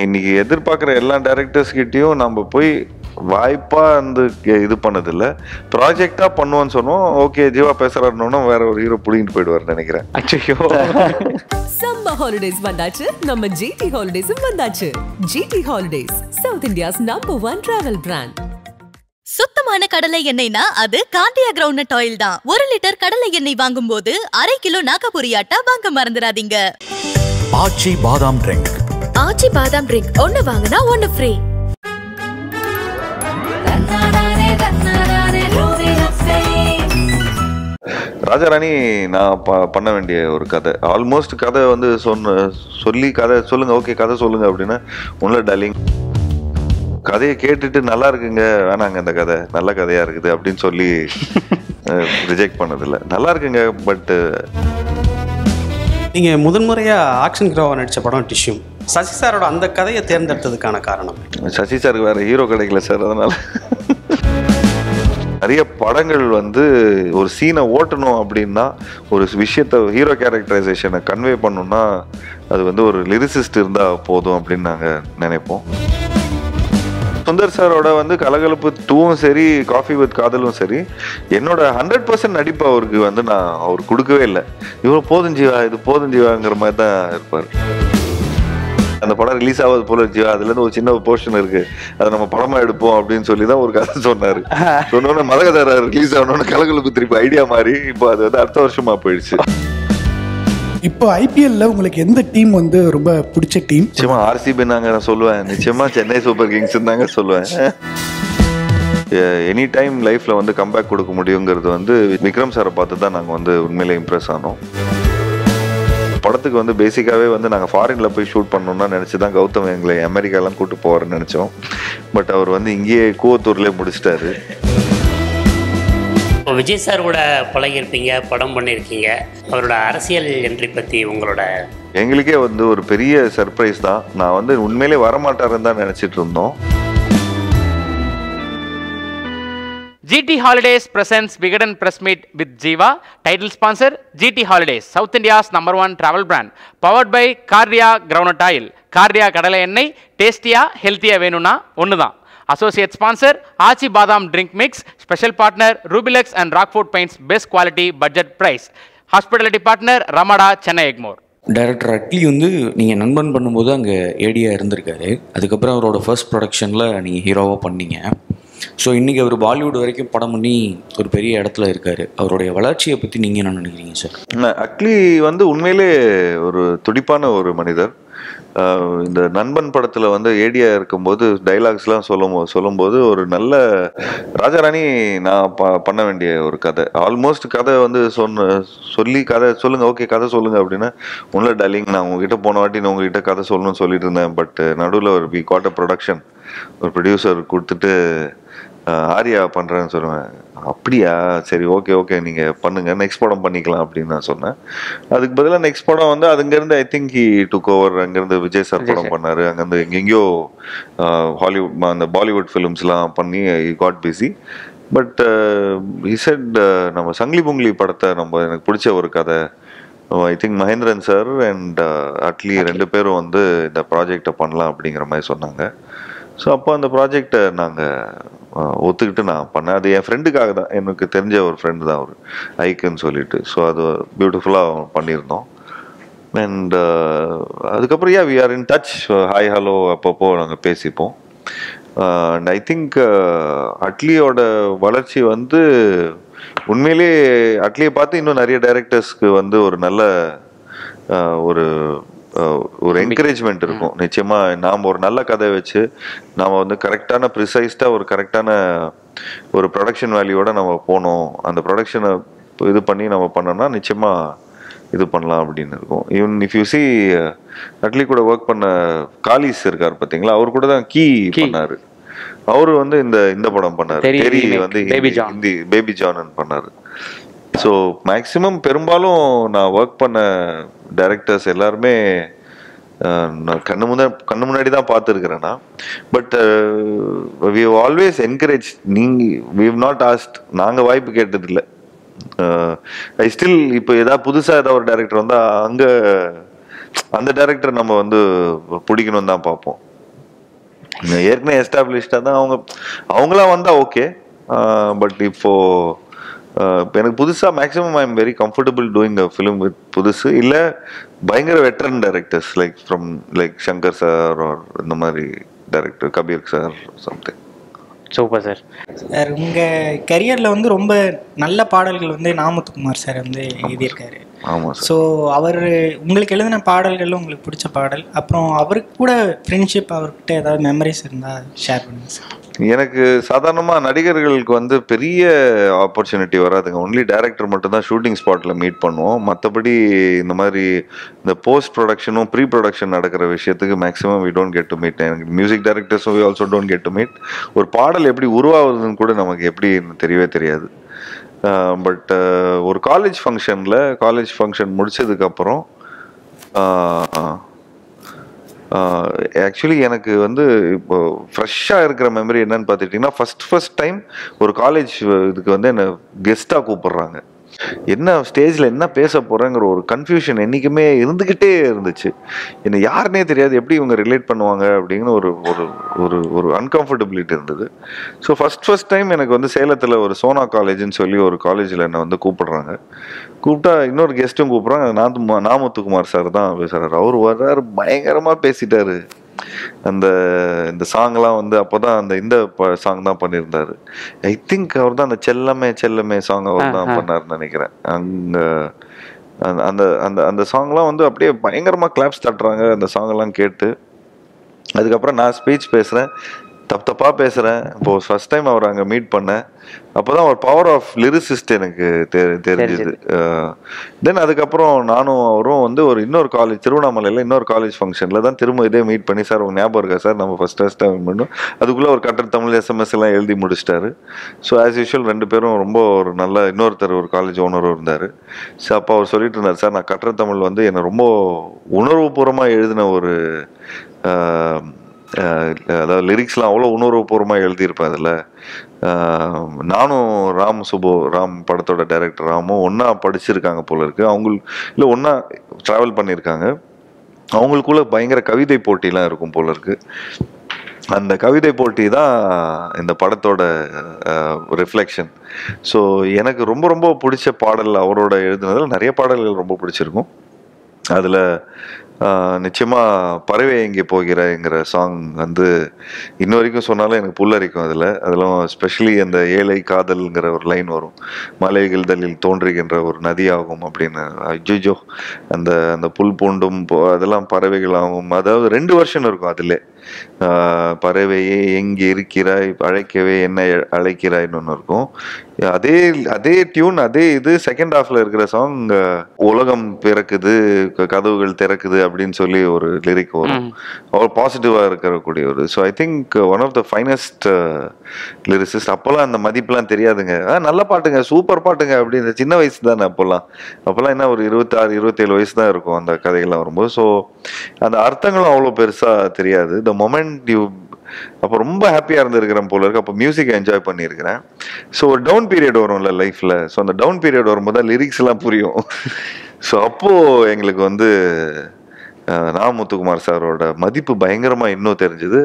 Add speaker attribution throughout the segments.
Speaker 1: இன்னைக்கு எதிர்பார்க்குற எல்லா டைரக்டர்ஸ் கிட்டயும் நம்ம போய் வாய்ப்பா வந்து இது பண்ணதில்ல. ப்ராஜெக்டா பண்ணுவோன்னு சொன்னோம். ஓகே ஜீவா பேசுறாருன்னு வேற ஒரு ஹீரோ புடிங்கிட்டு போயிடுவார் நினைக்கிறேன்.
Speaker 2: அச்சோ.
Speaker 3: சம்மர் ஹாலிடேஸ் வந்தாச்சு, நம்ம ஜிடி ஹாலிடேஸும் வந்தாச்சு. GT holidays, south India's #1 travel brand.
Speaker 4: சுத்தமான கடலை எண்ணெய்னா அது காந்தியா கிரவுண்ட்நட் ஆயில் தான். 1 லிட்டர் கடலை எண்ணெய் வாங்கும் போது அரை கிலோ நாகபுரியாட்டா வாங்க மறந்துடாதீங்க.
Speaker 5: ஆச்சி பாதாம் ட்ரிங்க்.
Speaker 4: ஆச்சி பாதாம் ட்ரிங்க் ஒன்னு வாங்கினா ஒன்னு ஃப்ரீ.
Speaker 1: ராஜாராணி நான் பண்ண வேண்டிய ஒரு கதை. ஆல்மோஸ்ட் கதை வந்து சொல்லி கதை சொல்லுங்க, ஓகே கதை சொல்லுங்க அப்படின்னா உள்ள டார்லிங் கதையை கேட்டுட்டு நல்லா இருக்குங்க, வேணாங்க இந்த கதை நல்ல கதையா இருக்குது அப்படின்னு சொல்லி ரிஜெக்ட் பண்ணதில்லை. நல்லா இருக்குங்க. பட்
Speaker 2: நீங்க முதன்முறையா ஆக்ஷன் ஹீரோவா நடிச்ச படம் டிஷ்யூம். சசி சாரோட அந்த கதையை தேர்ந்தெடுத்ததுக்கான காரணம்?
Speaker 1: சசி சாருக்கு வேற ஹீரோ கிடைக்கல சார், அதனால நிறைய படங்கள் வந்து ஒரு சீனை ஓட்டணும் அப்படின்னா, ஒரு விஷயத்த ஹீரோ கேரக்டரைசேஷனை கன்வே பண்ணணும்னா அது வந்து ஒரு லிரிசிஸ்ட் இருந்தால் போதும் அப்படின்னு நாங்கள் நினைப்போம். சுந்தர் சாரோட வந்து கலகலப்பு 2வும் சரி, காஃபி வித் காதலும் சரி, என்னோட 100% நடிப்பு அவருக்கு வந்து நான் அவர் கொடுக்கவே இல்லை. இவ்வளோ போதும் ஜீவா, இது போதும் ஜீவாங்கிற மாதிரி தான் இருப்பார். அந்த படம் ரிலீஸ் ஆகாது போல ஜீவா, அதுலேருந்து ஒரு சின்ன போர்ஷன் இருக்கு, அதை நம்ம படமா எடுப்போம் அப்படின்னு சொல்லி தான் ஒரு கதை சொன்னார். சொன்னோன்னே மதகதாரா ரிலீஸ் ஆகணும்னு கலகலப்பு திருப்பி ஐடியா மாதிரி இப்போ அது வந்து அடுத்த வருஷமா போயிடுச்சு.
Speaker 6: இப்போ ஐபிஎல்ல உங்களுக்கு எந்த டீம் வந்து ரொம்ப பிடிச்ச டீம்?
Speaker 1: நிச்சயமா ஆர்சிபி நாங்க நான் சொல்லுவேன். நிச்சயமா சென்னை சூப்பர் கிங்ஸ் தாங்க சொல்லுவேன். எனி டைம் லைஃப்ல வந்து கம்பேக் கொடுக்க முடியுங்கிறது வந்து விக்ரம் சாரை பார்த்து தான் நாங்கள் வந்து உண்மையிலே இம்ப்ரெஸ் ஆனோம். படத்துக்கு வந்து பேசிக்காவே வந்து நாங்கள் ஃபாரின்ல போய் ஷூட் பண்ணணும்னா நினைச்சு தான் கௌதம் எங்களை அமெரிக்காலாம் கூட்டு போவாருன்னு நினைச்சோம். பட் அவர் வந்து இங்கேயே கூவத்தூர்லேயே முடிச்சிட்டாரு.
Speaker 7: விஜய் சாரோட பழகிருப்பீங்க, படம் பண்ணியிருக்கீங்க. அவரோட அரசியல் என்ட்ரி பற்றி உங்களோட?
Speaker 1: எங்களுக்கே வந்து ஒரு பெரிய சர்ப்ரைஸ் தான். நான் வந்து உண்மையிலே வரமாட்டாருன்னு தான் நினச்சிட்டு இருந்தோம்.
Speaker 8: GT Holidays presents Vigadan Press Meet with Jiva. Title sponsor GT Holidays, South India's #1 travel brand. Powered by Cardia Groundnut Oil. Cardia கடலை எண்ணெய், டேஸ்டியா ஹெல்த்தியா வேணும்னா ஒன்று தான். Associate sponsor Achi Badam Drink Mix. Special partner Rubilex and Rockford Paints, best quality budget price. Hospitality partner Ramada Chennai Egmore.
Speaker 9: Director Atlee வந்து நீங்கள் நண்பன் பண்ணும்போது அங்கே ஏடியாக இருந்திருக்காரு. அதுக்கப்புறம் அவரோட ஃபர்ஸ்ட் ப்ரொடக்ஷனில் நீங்கள் ஹீரோவாக பண்ணீங்க. ஸோ இன்றைக்கி அவர் பாலிவுட் வரைக்கும் படம் பண்ணி ஒரு பெரிய இடத்துல இருக்கார். அவருடைய வளர்ச்சியை பற்றி நீங்கள் என்ன நினைக்கிறீங்க சார்?
Speaker 1: அட்லி வந்து உண்மையிலே ஒரு துடிப்பான ஒரு மனிதர். இந்த நண்பன் படத்தில் வந்து ஏடியா இருக்கும்போது டைலாக்ஸ்லாம் சொல்லும்போது ஒரு நல்ல ராஜாராணி நான் பண்ண வேண்டிய ஒரு கதை. ஆல்மோஸ்ட் கதை வந்து சொல்லி கதை சொல்லுங்க, ஓகே கதை சொல்லுங்க அப்படின்னா உள்ள டார்லிங் நான் உங்ககிட்ட போன வாட்டி நான் உங்ககிட்ட கதை சொல்லணும்னு சொல்லிட்டு இருந்தேன். பட் நடுவில் ஒரு காட் அ ப்ரொடக்ஷன், ஒரு ப்ரொடியூசர் கொடுத்துட்டு ஆரியா பண்ணுறேன்னு சொல்லுவேன். அப்படியா, சரி ஓகே ஓகே நீங்கள் பண்ணுங்கள், நெக்ஸ்ட் படம் பண்ணிக்கலாம் அப்படின்னு நான் சொன்னேன். அதுக்கு பதிலாக நெக்ஸ்ட் படம் வந்து அதுங்கேருந்து I think he took over. அங்கேருந்து விஜய் சார் படம் பண்ணார். அங்கேருந்து எங்கெங்கேயோ ஹாலிவுட் அந்த பாலிவுட் ஃபிலிம்ஸ்லாம் பண்ணி he got busy. But he said நம்ம சங்கிலி புங்கிலி படத்தை எனக்கு பிடிச்ச ஒரு கதை, I think Mahendran sir and Atlee 2 பேரும் வந்து இந்த ப்ராஜெக்டை பண்ணலாம் அப்படிங்கிற மாதிரி சொன்னாங்க. ஸோ அப்போ அந்த ப்ராஜெக்டை நாங்கள் ஒத்துக்கிட்டு நான் பண்ணேன். அது என் ஃப்ரெண்டுக்காக தான், எனக்கு தெரிஞ்ச ஒரு ஃப்ரெண்டு தான் அவர், ஐக்குன்னு சொல்லிட்டு. ஸோ அது பியூட்டிஃபுல்லாக பண்ணியிருந்தோம். அண்ட் அதுக்கப்புறம் we are in touch, hi hello அப்பப்போ நாங்கள் பேசிப்போம். அண்ட் ஐ திங்க் அட்லியோட வளர்ச்சி வந்து உண்மையிலே அட்லியை பார்த்து இன்னும் நிறைய டைரக்டர்ஸ்க்கு வந்து ஒரு நல்ல ஒரு என்கரேஜ்மெண்ட் இருக்கும். நிச்சயமா நாம் ஒரு நல்ல கதை வச்சு நாம் வந்து கரெக்டான ப்ரிசைஸ்டா ஒரு கரெக்டான ஒரு ப்ரொடக்ஷன் வேல்யூவோட நம்ம போனோம், அந்த ப்ரொடக்ஷனை இது பண்ணி நம்ம பண்ணோம்னா நிச்சயமா இது பண்ணலாம் அப்படின்னு இருக்கும். Even if you see Atlee கூட ஒர்க் பண்ண காலிஸ் இருக்கார் பார்த்தீங்களா, அவர் கூட தான் கீ பண்ணாரு. அவரு வந்து இந்த படம் பண்ணாரு, தெரி வந்து ஹிந்தி பேபி ஜான் பண்ணாரு. ஸோ மேக்சிமம் பெரும்பாலும் நான் ஒர்க் பண்ண டைரக்டர்ஸ் எல்லாருமே நான் கண்ணு முன்னாடி தான் பார்த்துருக்கிறேன்னா. But we have always encourage. We have not asked, நாங்கள் வாய்ப்பு கேட்டதில்லை. ஐ ஸ்டில் இப்போ ஏதாவது புதுசாக ஏதாவது ஒரு டைரக்டர் வந்தால் அங்கே அந்த டைரக்டர் நம்ம வந்து பிடிக்கணும் தான் பார்ப்போம். ஏற்கனவே எஸ்டாப்ளிஷ்டாக தான் அவங்களாம் வந்தால் ஓகே. பட் இப்போ எனக்கு புதுசாக maximum I am very comfortable doing a film with புதுசு இல்லை பயங்கர veteran directors like Shankar sir or இந்த மாதிரி director Kabir sir something.
Speaker 8: Super sir.
Speaker 10: Sir உங்கள் கரியரில் வந்து ரொம்ப நல்ல பாடல்கள் வந்து நாமுத்துக்குமார் சார் வந்து எழுதியிருக்காரு.
Speaker 1: ஆமாம் சார்.
Speaker 10: ஸோ அவர் உங்களுக்கு எழுதின பாடல்களில் உங்களுக்கு பிடிச்ச பாடல், அப்புறம் அவருக்கு கூட ஃப்ரெண்ட்ஷிப், அவர்கிட்ட ஏதாவது மெமரிஸ் இருந்தால் ஷேர் பண்ணுங்கள் சார்.
Speaker 1: எனக்கு சாதாரணமாக நடிகர்களுக்கு வந்து பெரிய ஆப்பர்ச்சுனிட்டி வராதுங்க. ஒன்லி டைரக்டர் மட்டும்தான் ஷூட்டிங் ஸ்பாட்டில் மீட் பண்ணுவோம். மற்றபடி இந்த மாதிரி இந்த போஸ்ட் ப்ரொடக்ஷனும் ப்ரீ ப்ரொடக்ஷன் நடக்கிற விஷயத்துக்கு maximum we don't get to meet. எனக்கு மியூசிக் டைரக்டர்ஸும் we also don't get to meet. ஒரு பாடல் எப்படி உருவாகுதுன்னு கூட நமக்கு எப்படி தெரியவே தெரியாது. பட் ஒரு காலேஜ் ஃபங்க்ஷன் முடிச்சதுக்கப்புறம் ஆக்சுவலி எனக்கு வந்து இப்போ ஃப்ரெஷ்ஷாக இருக்கிற மெமரி என்னன்னு பார்த்துக்கிட்டிங்கன்னா, ஃபர்ஸ்ட் டைம் ஒரு காலேஜ் இதுக்கு வந்து என்னை கெஸ்ட்டாக கூப்பிட்றாங்க. என்ன ஸ்டேஜில் என்ன பேச போகிறேங்கிற ஒரு கன்ஃபியூஷன் என்றைக்குமே இருந்துக்கிட்டே இருந்துச்சு. என்ன யாருன்னே தெரியாது, எப்படி இவங்க ரிலேட் பண்ணுவாங்க அப்படிங்கிற ஒரு ஒரு ஒரு ஒரு அன்கம்ஃபர்டபிலிட்டி இருந்தது. ஸோ ஃபர்ஸ்ட் டைம் எனக்கு வந்து சேலத்தில் ஒரு சோனா காலேஜ்னு சொல்லி ஒரு காலேஜில் என்னை வந்து கூப்பிடுறாங்க. கூப்பிட்டா இன்னொரு கெஸ்ட்டும் கூப்பிட்றாங்க. நாமுத்துக்குமார் சார் தான் பேசுகிறார். அவர் வர்றாரு, பயங்கரமாக பேசிட்டாரு. இந்த சாங்லாம் வந்து அப்போதான் இந்த சாங் தான் பண்ணியிருந்தாரு. ஐ திங்க் அவர் தான் அந்த செல்லமே சாங் அவர் தான் பண்ணாருன்னு நினைக்கிறேன். அந்த சாங்லாம் வந்து அப்படியே பயங்கரமா கிளாப்ஸ் தட்டுறாங்க அந்த சாங்கெல்லாம் கேட்டு. அதுக்கப்புறம் நான் ஸ்பீச் பேசுறேன், தப்பா பேசுறேன். இப்போ ஃபர்ஸ்ட் டைம் அவர் அங்கே மீட் பண்ணேன். அப்போதான் ஒரு பவர் ஆஃப் லிரிசிஸ்ட் எனக்கு தெரிஞ்சுது. தென் அதுக்கப்புறம் நானும் அவரும் வந்து இன்னொரு காலேஜ், திருவண்ணாமலையில் இன்னொரு காலேஜ் ஃபங்க்ஷனில் தான் திரும்ப இதே மீட் பண்ணி, சார் உங்க ஞாபகம் இருக்கா சார், நம்ம ஃபர்ஸ்ட் டைம் பண்ணோம். அதுக்குள்ளே ஒரு கட்டர் தமிழ் SMS எல்லாம் எழுதி முடிச்சிட்டாரு. ஸோ ஆஸ் யூஷுவல் ரெண்டு பேரும் ரொம்ப ஒரு நல்ல, இன்னொருத்தர் ஒரு காலேஜ் ஓனரும் இருந்தார். ஸோ அப்போ அவர் சொல்லிட்டு இருந்தார், சார் நான் கட்டர் தமிழ் வந்து என்னை ரொம்ப உணர்வுபூர்வமாக எழுதின ஒரு அதாவது லிரிக்ஸ்லாம் அவ்வளோ உணர்வுபூர்வமாக எழுதியிருப்பேன். அதில் நானும் ராம் படத்தோட டைரக்டர் ராமும் ஒன்றா படிச்சிருக்காங்க போல இருக்கு. இல்லை ஒன்றா ட்ராவல் பண்ணியிருக்காங்க. அவங்களுக்குள்ள பயங்கர கவிதை போட்டிலாம் இருக்கும் போல இருக்கு. அந்த கவிதை போட்டி தான் இந்த படத்தோட ரிஃப்ளெக்ஷன். ஸோ எனக்கு ரொம்ப ரொம்ப பிடிச்ச பாடல் அவரோட எழுதுனதில் நிறைய பாடல்கள் ரொம்ப பிடிச்சிருக்கும். அதில் நிச்சயமாக பறவை எங்கே போகிறங்கிற சாங் வந்து இன்ன வரைக்கும் சொன்னாலும் எனக்கு புல்லரிக்கும். அதெல்லாம் ஸ்பெஷலி அந்த ஏழை காதல்ங்கிற ஒரு லைன் வரும், மலைகள் தலில் தோன்றுகின்ற ஒரு நதியாகும் அப்படின்னு. அஜ்ஜோ அந்த புல் பூண்டும் அதெல்லாம் பறவைகளாகும். அதாவது 2 வருஷம் இருக்கும் அதில். பறவையே எங்கே இருக்கிறாய், அழைக்கவே என்ன அழைக்கிறாய்ன்னு ஒன்று இருக்கும். அதே டியூன், அதே இது செகண்ட் ஹாஃப்ல இருக்கிற சாங் உலகம் பிறக்குது, கதவுகள் திறக்குது அப்படின்னு சொல்லி ஒரு லிரிக் வரும். அவர் பாசிட்டிவா இருக்கக்கூடிய ஒரு. So I think one of the finest lyricist. அப்போல்லாம் அந்த மதிப்புலாம் தெரியாதுங்க. நல்ல பாட்டுங்க, சூப்பர் பாட்டுங்க அப்படின்னு. சின்ன வயசு தானே அப்போல்லாம் என்ன ஒரு 26, 27 வயசு தான் இருக்கும் அந்த கதைகள்லாம் வரும்போது. ஸோ அந்த அர்த்தங்களும் அவ்வளோ பெருசாக தெரியாது. த மொமெண்ட் அப்போ ரொம்ப ஹாப்பியாக இருந்திருக்கிறேன் போல இருக்கு. அப்போ மியூசிக் என்ஜாய் பண்ணியிருக்கிறேன். ஸோ ஒரு டவுன் பீரியட் வரும்ல லைஃப்பில். ஸோ அந்த டவுன் பீரியட் வரும்போது தான் லிரிக்ஸ் எல்லாம் புரியும். ஸோ அப்போது எங்களுக்கு வந்து நாமுத்துக்குமார் சாரோட மதிப்பு பயங்கரமாக இன்னும் தெரிஞ்சுது.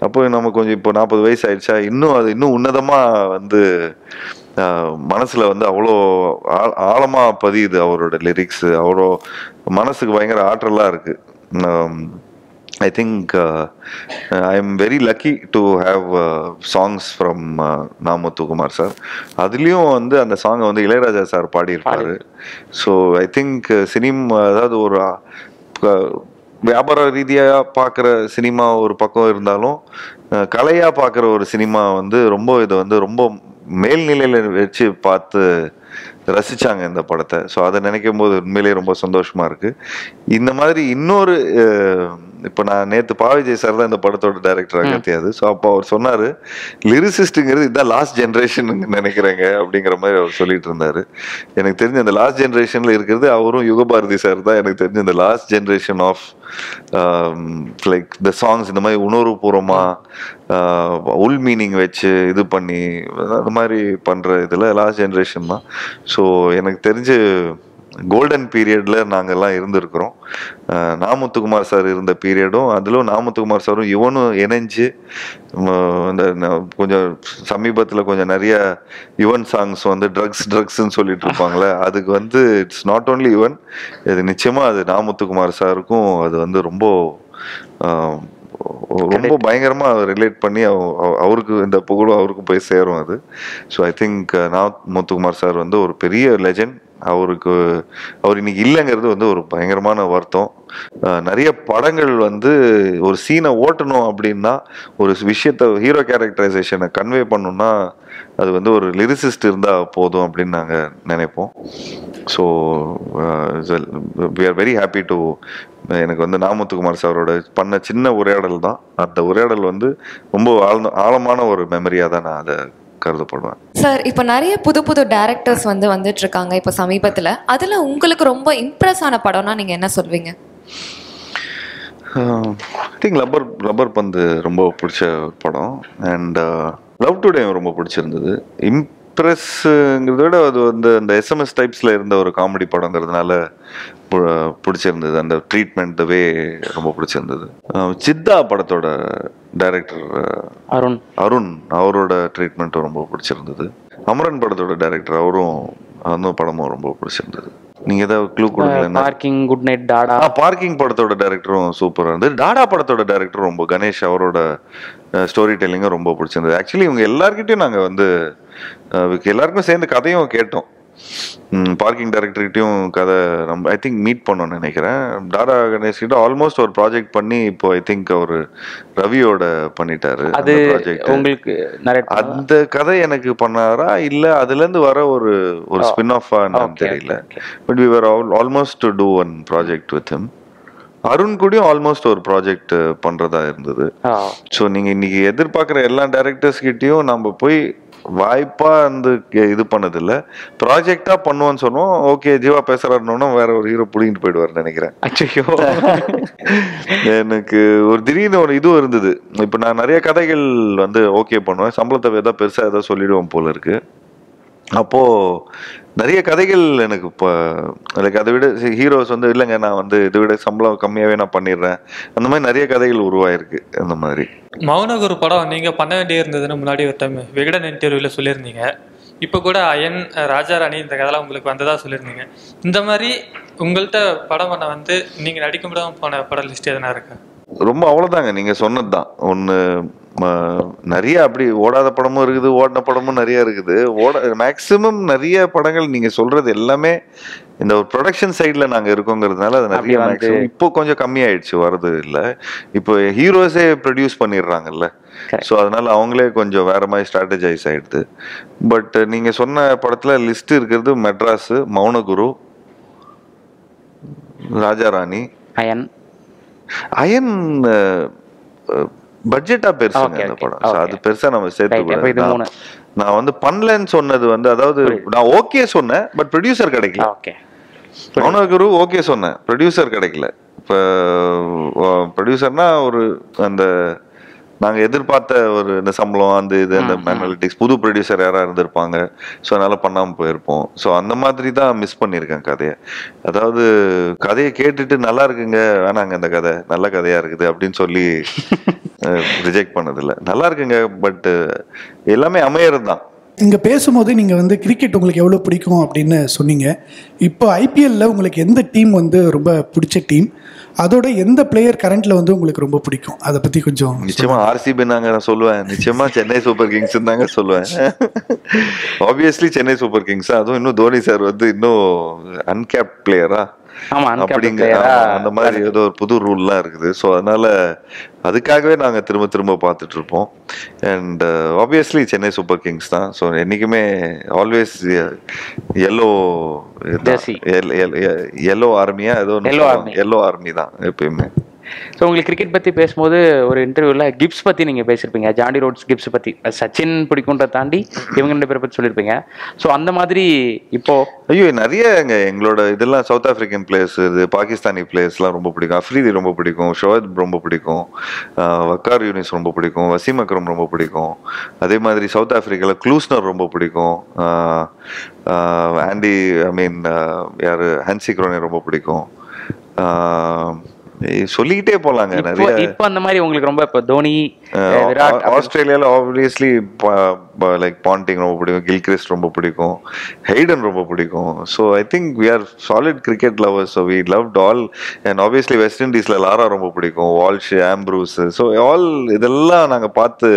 Speaker 1: அப்போ நம்ம கொஞ்சம் இப்போ 40 வயசு ஆயிடுச்சா, இன்னும் உன்னதமாக வந்து மனசில் வந்து அவ்வளோ ஆழமாக பதியுது அவரோட லிரிக்ஸ். அவ்வளோ மனசுக்கு பயங்கர ஆற்றலாக இருக்குது. I think I am very lucky to have songs from Na Muthukumar sir. அதுலேயும் வந்து அந்த சாங்கை வந்து இளையராஜா சார் பாடியிருப்பாரு. ஸோ ஐ திங்க் அதாவது ஒரு வியாபார ரீதியாக பார்க்குற சினிமா ஒரு பக்கம் இருந்தாலும், கலையாக பார்க்குற ஒரு சினிமா வந்து இதை வந்து ரொம்ப மேல்நிலையில் வச்சு பார்த்து ரசிச்சாங்க இந்த படத்தை. ஸோ அதை நினைக்கும் போது உண்மையிலேயே ரொம்ப சந்தோஷமா இருக்கு. இந்த மாதிரி இன்னொரு இப்போ நான் நேற்று பாவிஜய் சார் தான் இந்த படத்தோட டைரக்டராக தெரியாது. ஸோ அப்போ அவர் சொன்னார், லிரிசிஸ்ட்டுங்கிறது இதுதான் லாஸ்ட் ஜென்ரேஷன் நினைக்கிறேங்க அப்படிங்கிற மாதிரி அவர் சொல்லிட்டு இருந்தார். எனக்கு தெரிஞ்ச அந்த லாஸ்ட் ஜென்ரேஷனில் இருக்கிறது அவரும் யுகபாரதி சார் தான். எனக்கு தெரிஞ்ச இந்த last generation of like the songs இந்த மாதிரி உணர்வுபூர்வமாக உள் மீனிங் வச்சு இது பண்ணி அந்த மாதிரி பண்ணுற இதில் லாஸ்ட் ஜென்ரேஷன் தான். ஸோ எனக்கு தெரிஞ்சு கோல்டன் பீரியட்ல நாங்கெல்லாம் இருந்திருக்கிறோம். நாமுத்துக்குமார் சார் இருந்த பீரியடும், அதிலும் நாமுத்துக்குமார் சாரும் இவனும் இணைஞ்சு இந்த கொஞ்சம் சமீபத்தில் கொஞ்சம் நிறைய யுவன் சாங்ஸ் வந்து ட்ரக்ஸ்ன்னு சொல்லிட்டு இருப்பாங்களே, அதுக்கு வந்து இட்ஸ் நாட் ஓன்லி யுவன், இது நிச்சயமா அது நாமுத்துக்குமார் சாருக்கும் அது வந்து ரொம்ப ரொம்ப பயங்கரமா ரிலேட் பண்ணி அவருக்கு இந்த புகழும் அவருக்கும் போய் சேரும் அது. So I think Na Muthukumar sir வந்து ஒரு பெரிய லெஜண்ட். அவர் இன்னைக்கு இல்லைங்கிறது வந்து ஒரு பயங்கரமான வருத்தம். நிறைய படங்கள் வந்து ஒரு சீனை ஓட்டணும் அப்படின்னா, ஒரு விஷயத்த ஹீரோ கேரக்டரைசேஷனை கன்வே பண்ணணும்னா அது வந்து ஒரு லிரிசிஸ்ட் இருந்தால் போதும் அப்படின்னு நாங்கள் நினைப்போம். So we are very happy to, எனக்கு வந்து நாமுத்துக்குமார் சாரோட பண்ண சின்ன உரையாடல் தான், அந்த உரையாடல் வந்து ரொம்ப ஆழமான ஒரு மெமரியாக தான் நான் அதை கருதப்படுவேன்.
Speaker 11: சார், இப்போ நிறைய புது புது டேரக்டர்ஸ் வந்துட்டு இருக்காங்க இப்போ சமீபத்தில். அதில் உங்களுக்கு ரொம்ப இம்ப்ரெஸ் ஆன படம்னா நீங்கள் என்ன சொல்வீங்க?
Speaker 1: ஐ திங்க் ரப்பர் பந்து ரொம்ப பிடிச்ச படம். அண்ட் லவ் டுடே ரொம்ப பிடிச்சிருந்தது. இம்ப்ரெஸ்ங்கிறத விட அது வந்து அந்த எஸ்எம்எஸ் டைப்ஸில் இருந்த ஒரு காமெடி படங்கிறதுனால பிடிச்சிருந்தது. அந்த ட்ரீட்மெண்ட் வே ரொம்ப பிடிச்சிருந்தது. சித்தா படத்தோட டைரக்டர் அருண் அவரோட ட்ரீட்மெண்ட்டும் ரொம்ப பிடிச்சிருந்தது. அமரன் படத்தோட டைரக்டர் அவரும் அந்த படமும் ரொம்ப பிடிச்சிருந்தது. நீங்க ஏதாவது க்ளூ கொடுங்களேன்.
Speaker 8: Parking, good night Tata.
Speaker 1: Parking படத்தோட டைரக்டரும் சூப்பராக இருந்தது. டாடா படத்தோட டைரக்டர் ரொம்ப, கணேஷ் அவரோட ஸ்டோரி டெல்லிங்கும் ரொம்ப பிடிச்சிருந்தது. ஆக்சுவலி இவங்க எல்லார்கிட்டையும் நாங்கள் வந்து எல்லாருக்கும் சேர்ந்து கதையும் கேட்டோம். பார்க்கிங் டைரக்டர்கிட்டையும் கதை நம்ம ஐ திங்க் மீட் பண்ணோன்னு நினைக்கிறேன். டாடா கணேஷ் கிட்ட ஆல்மோஸ்ட் ஒரு ப்ராஜெக்ட் பண்ணி இப்போ ஐ திங்க் அவர் ரவியோட பண்ணிட்டாரு
Speaker 8: அது ப்ராஜெக்ட். உங்களுக்கு
Speaker 1: அந்த கதை எனக்கு பண்ணாரா இல்லை அதுலேருந்து வர ஒரு ஸ்பின் ஆஃபா என்னன்னு தெரியல. But we were almost to do one project with him. Arun கூடயும் ஆல்மோஸ்ட் ஒரு ப்ராஜெக்ட் பண்றதா இருந்தது. ஸோ நீங்க இன்னைக்கு எதிர்பார்க்குற எல்லா டைரக்டர்ஸ் கிட்டையும் நம்ம போய் வாய்ப்பா வந்து இது பண்ணதில்ல, ப்ராஜெக்டா பண்ணுவோன்னு சொன்னோம். ஓகே ஜீவா பேசுறாருன்னு வேற ஒரு ஹீரோ புடிங்கிட்டு போயிடுவார்னு நினைக்கிறேன். எனக்கு ஒரு திடீர்னு ஒரு இதுவும் இருந்தது. இப்போ நான் நிறைய கதைகள் வந்து ஓகே பண்ணுவேன், சம்பளத்தை ஏதாவது பெருசா ஏதாவது சொல்லிடுவோம் போல இருக்கு. அப்போ நிறைய கதைகள் எனக்கு இப்போ லைக் அதை விட ஹீரோஸ் வந்து இல்லைங்க நான் வந்து இதை விட சம்பளம் கம்மியாகவே நான் பண்ணிடுறேன், அந்த மாதிரி நிறைய கதைகள் உருவாயிருக்கு. அந்த மாதிரி
Speaker 12: மௌனகுரு படம் நீங்கள் பண்ண வேண்டிய இருந்ததுன்னு முன்னாடி ஒரு டைம் விகடன் இன்டர்வியூவில் சொல்லியிருந்தீங்க. இப்போ கூட அயன், ராஜாராணி இந்த கதைலாம் உங்களுக்கு வந்ததா சொல்லியிருந்தீங்க. இந்த மாதிரி உங்கள்கிட்ட படம் பண்ண வந்து நீங்கள் நடிக்க முடியாமல் போன படம் லிஸ்ட் எதனா இருக்கா?
Speaker 1: ரொம்ப அவ்வளோதாங்க, நீங்கள் சொன்னது தான். ஒன்று நிறைய அப்படி ஓடாத படமும் இருக்குது, ஓடின படமும் நிறைய இருக்குது. மேக்சிமம் நிறைய படங்கள் நீங்கள் சொல்றது எல்லாமே இந்த ஒரு ப்ரொடக்ஷன் சைடில் நாங்கள் இருக்கோங்கிறதுனால அது நிறைய மேக்ஸிமம் இப்போ கொஞ்சம் கம்மியாயிடுச்சு, வர்றது இல்லை. இப்போ ஹீரோஸே ப்ரொடியூஸ் பண்ணிடுறாங்கல்ல, ஸோ அதனால அவங்களே கொஞ்சம் வேற மாதிரி ஸ்ட்ராட்டஜைஸ் ஆயிடுது. பட் நீங்கள் சொன்ன படத்தில் லிஸ்ட் இருக்கிறது மெட்ராஸ், மௌனகுரு, ராஜாராணி, அயன் பட்ஜெட்டா பெருசுங்க அந்த படம். அது பெருசா நம்ம சேர்த்து நான் வந்து பண்ணலன்னு சொன்னது வந்து, அதாவது நான் ஓகே சொன்னேன் பட் ப்ரொடியூசர் கிடைக்கல. மௌனகுரு ஓகே சொன்னேன், ப்ரொடியூசர் கிடைக்கல. இப்போ ப்ரொடியூசர்னா ஒரு அந்த நாங்கள் எதிர்பார்த்த ஒரு இந்த சம்பளம் அந்த இது அந்த அனாலிட்டிக்ஸ் புது ப்ரொடியூசர் யாராக இருந்திருப்பாங்க, ஸோ அதனால் பண்ணாமல் போயிருப்போம். ஸோ அந்த மாதிரி தான் மிஸ் பண்ணியிருக்கேன் கதையை. அதாவது கதையை கேட்டுட்டு நல்லா இருக்குங்க, வேணாங்க அந்த கதை நல்ல கதையாக இருக்குது அப்படின்னு சொல்லி ரிஜெக்ட் பண்ணதில்லை. நல்லா இருக்குங்க பட் எல்லாமே அமையறது தான்.
Speaker 6: இங்கே பேசும்போது நீங்கள் வந்து கிரிக்கெட் உங்களுக்கு எவ்வளோ பிடிக்கும் அப்படின்னு சொன்னீங்க. இப்போ ஐபிஎல்லில் உங்களுக்கு எந்த டீம் வந்து ரொம்ப பிடிச்ச டீம், அதோட எந்த பிளேயர் கரண்ட்ல வந்து உங்களுக்கு ரொம்ப பிடிக்கும், அதை பற்றி கொஞ்சம்?
Speaker 1: நிச்சயமா ஆர்சிபி நாங்க நான் சொல்லுவேன், நிச்சயமா சென்னை சூப்பர் கிங்ஸ் தாங்க சொல்லுவேன். Obviously Chennai super Kings. அதுவும் இன்னும் தோனி சார் வந்து இன்னும் அன்கேப்ட் பிளேயரா அப்படிங்க அந்த மாதிரி ஏதோ ஒரு புது ரூல்லாம் இருக்குது. ஸோ அதனால அதுக்காகவே நாங்கள் திரும்ப திரும்ப பார்த்துட்டு இருப்போம். And obviously Chennai super Kings தான். ஸோ என்றைக்குமே ஆல்வேஸ் எல்லோ ஆர்மியா ஏதோ எல்லோ ஆர்மி தான் எப்பயுமே.
Speaker 8: ஸோ உங்களுக்கு கிரிக்கெட் பற்றி பேசும்போது ஒரு இன்டர்வியூவில் கிப்ஸ் பற்றி நீங்கள் பேசியிருப்பீங்க, ஜாண்டி ரோட்ஸ் கிப்ஸ் பற்றி. சச்சின் பிடிக்குன்றதை தாண்டி இவங்க 2 பேரை பற்றி சொல்லியிருப்பீங்க. ஸோ அந்த மாதிரி
Speaker 1: ஐயோ நிறைய எங்களோட இதெல்லாம் சவுத் ஆப்பிரிக்கன் பிளேயர்ஸ், இது பாகிஸ்தானி பிளேயர்ஸ்லாம் ரொம்ப பிடிக்கும். அஃப்ரீதி ரொம்ப பிடிக்கும், ஷோயத் ரொம்ப பிடிக்கும், வக்கார் யூனிஸ் ரொம்ப பிடிக்கும், வசீம் அக்ரம் ரொம்ப பிடிக்கும். அதே மாதிரி சவுத் ஆப்பிரிக்காவில் க்ளூஸ்னர் ரொம்ப பிடிக்கும், ஆண்டி யார் ஹான்சி குரோனே ரொம்ப பிடிக்கும். சொல்லிக்கிட்டே போலாங்க நிறைய.
Speaker 8: இப்போ அந்த மாதிரி உங்களுக்கு ரொம்ப இப்போ தோனி, விராட்,
Speaker 1: ஆஸ்திரேலியாவில் ஆப்வியஸ்லி லைக் பாண்டிங் ரொம்ப பிடிக்கும், கில்கிறிஸ்ட் ரொம்ப பிடிக்கும், ஹெய்டன் ரொம்ப பிடிக்கும். So I think we are solid cricket lovers. So we loved all. And obviously west இண்டீஸில் லாரா ரொம்ப பிடிக்கும், வால்ஷ், ஆம்ப்ரூஸ். ஸோ ஆல் இதெல்லாம் நாங்கள் பார்த்து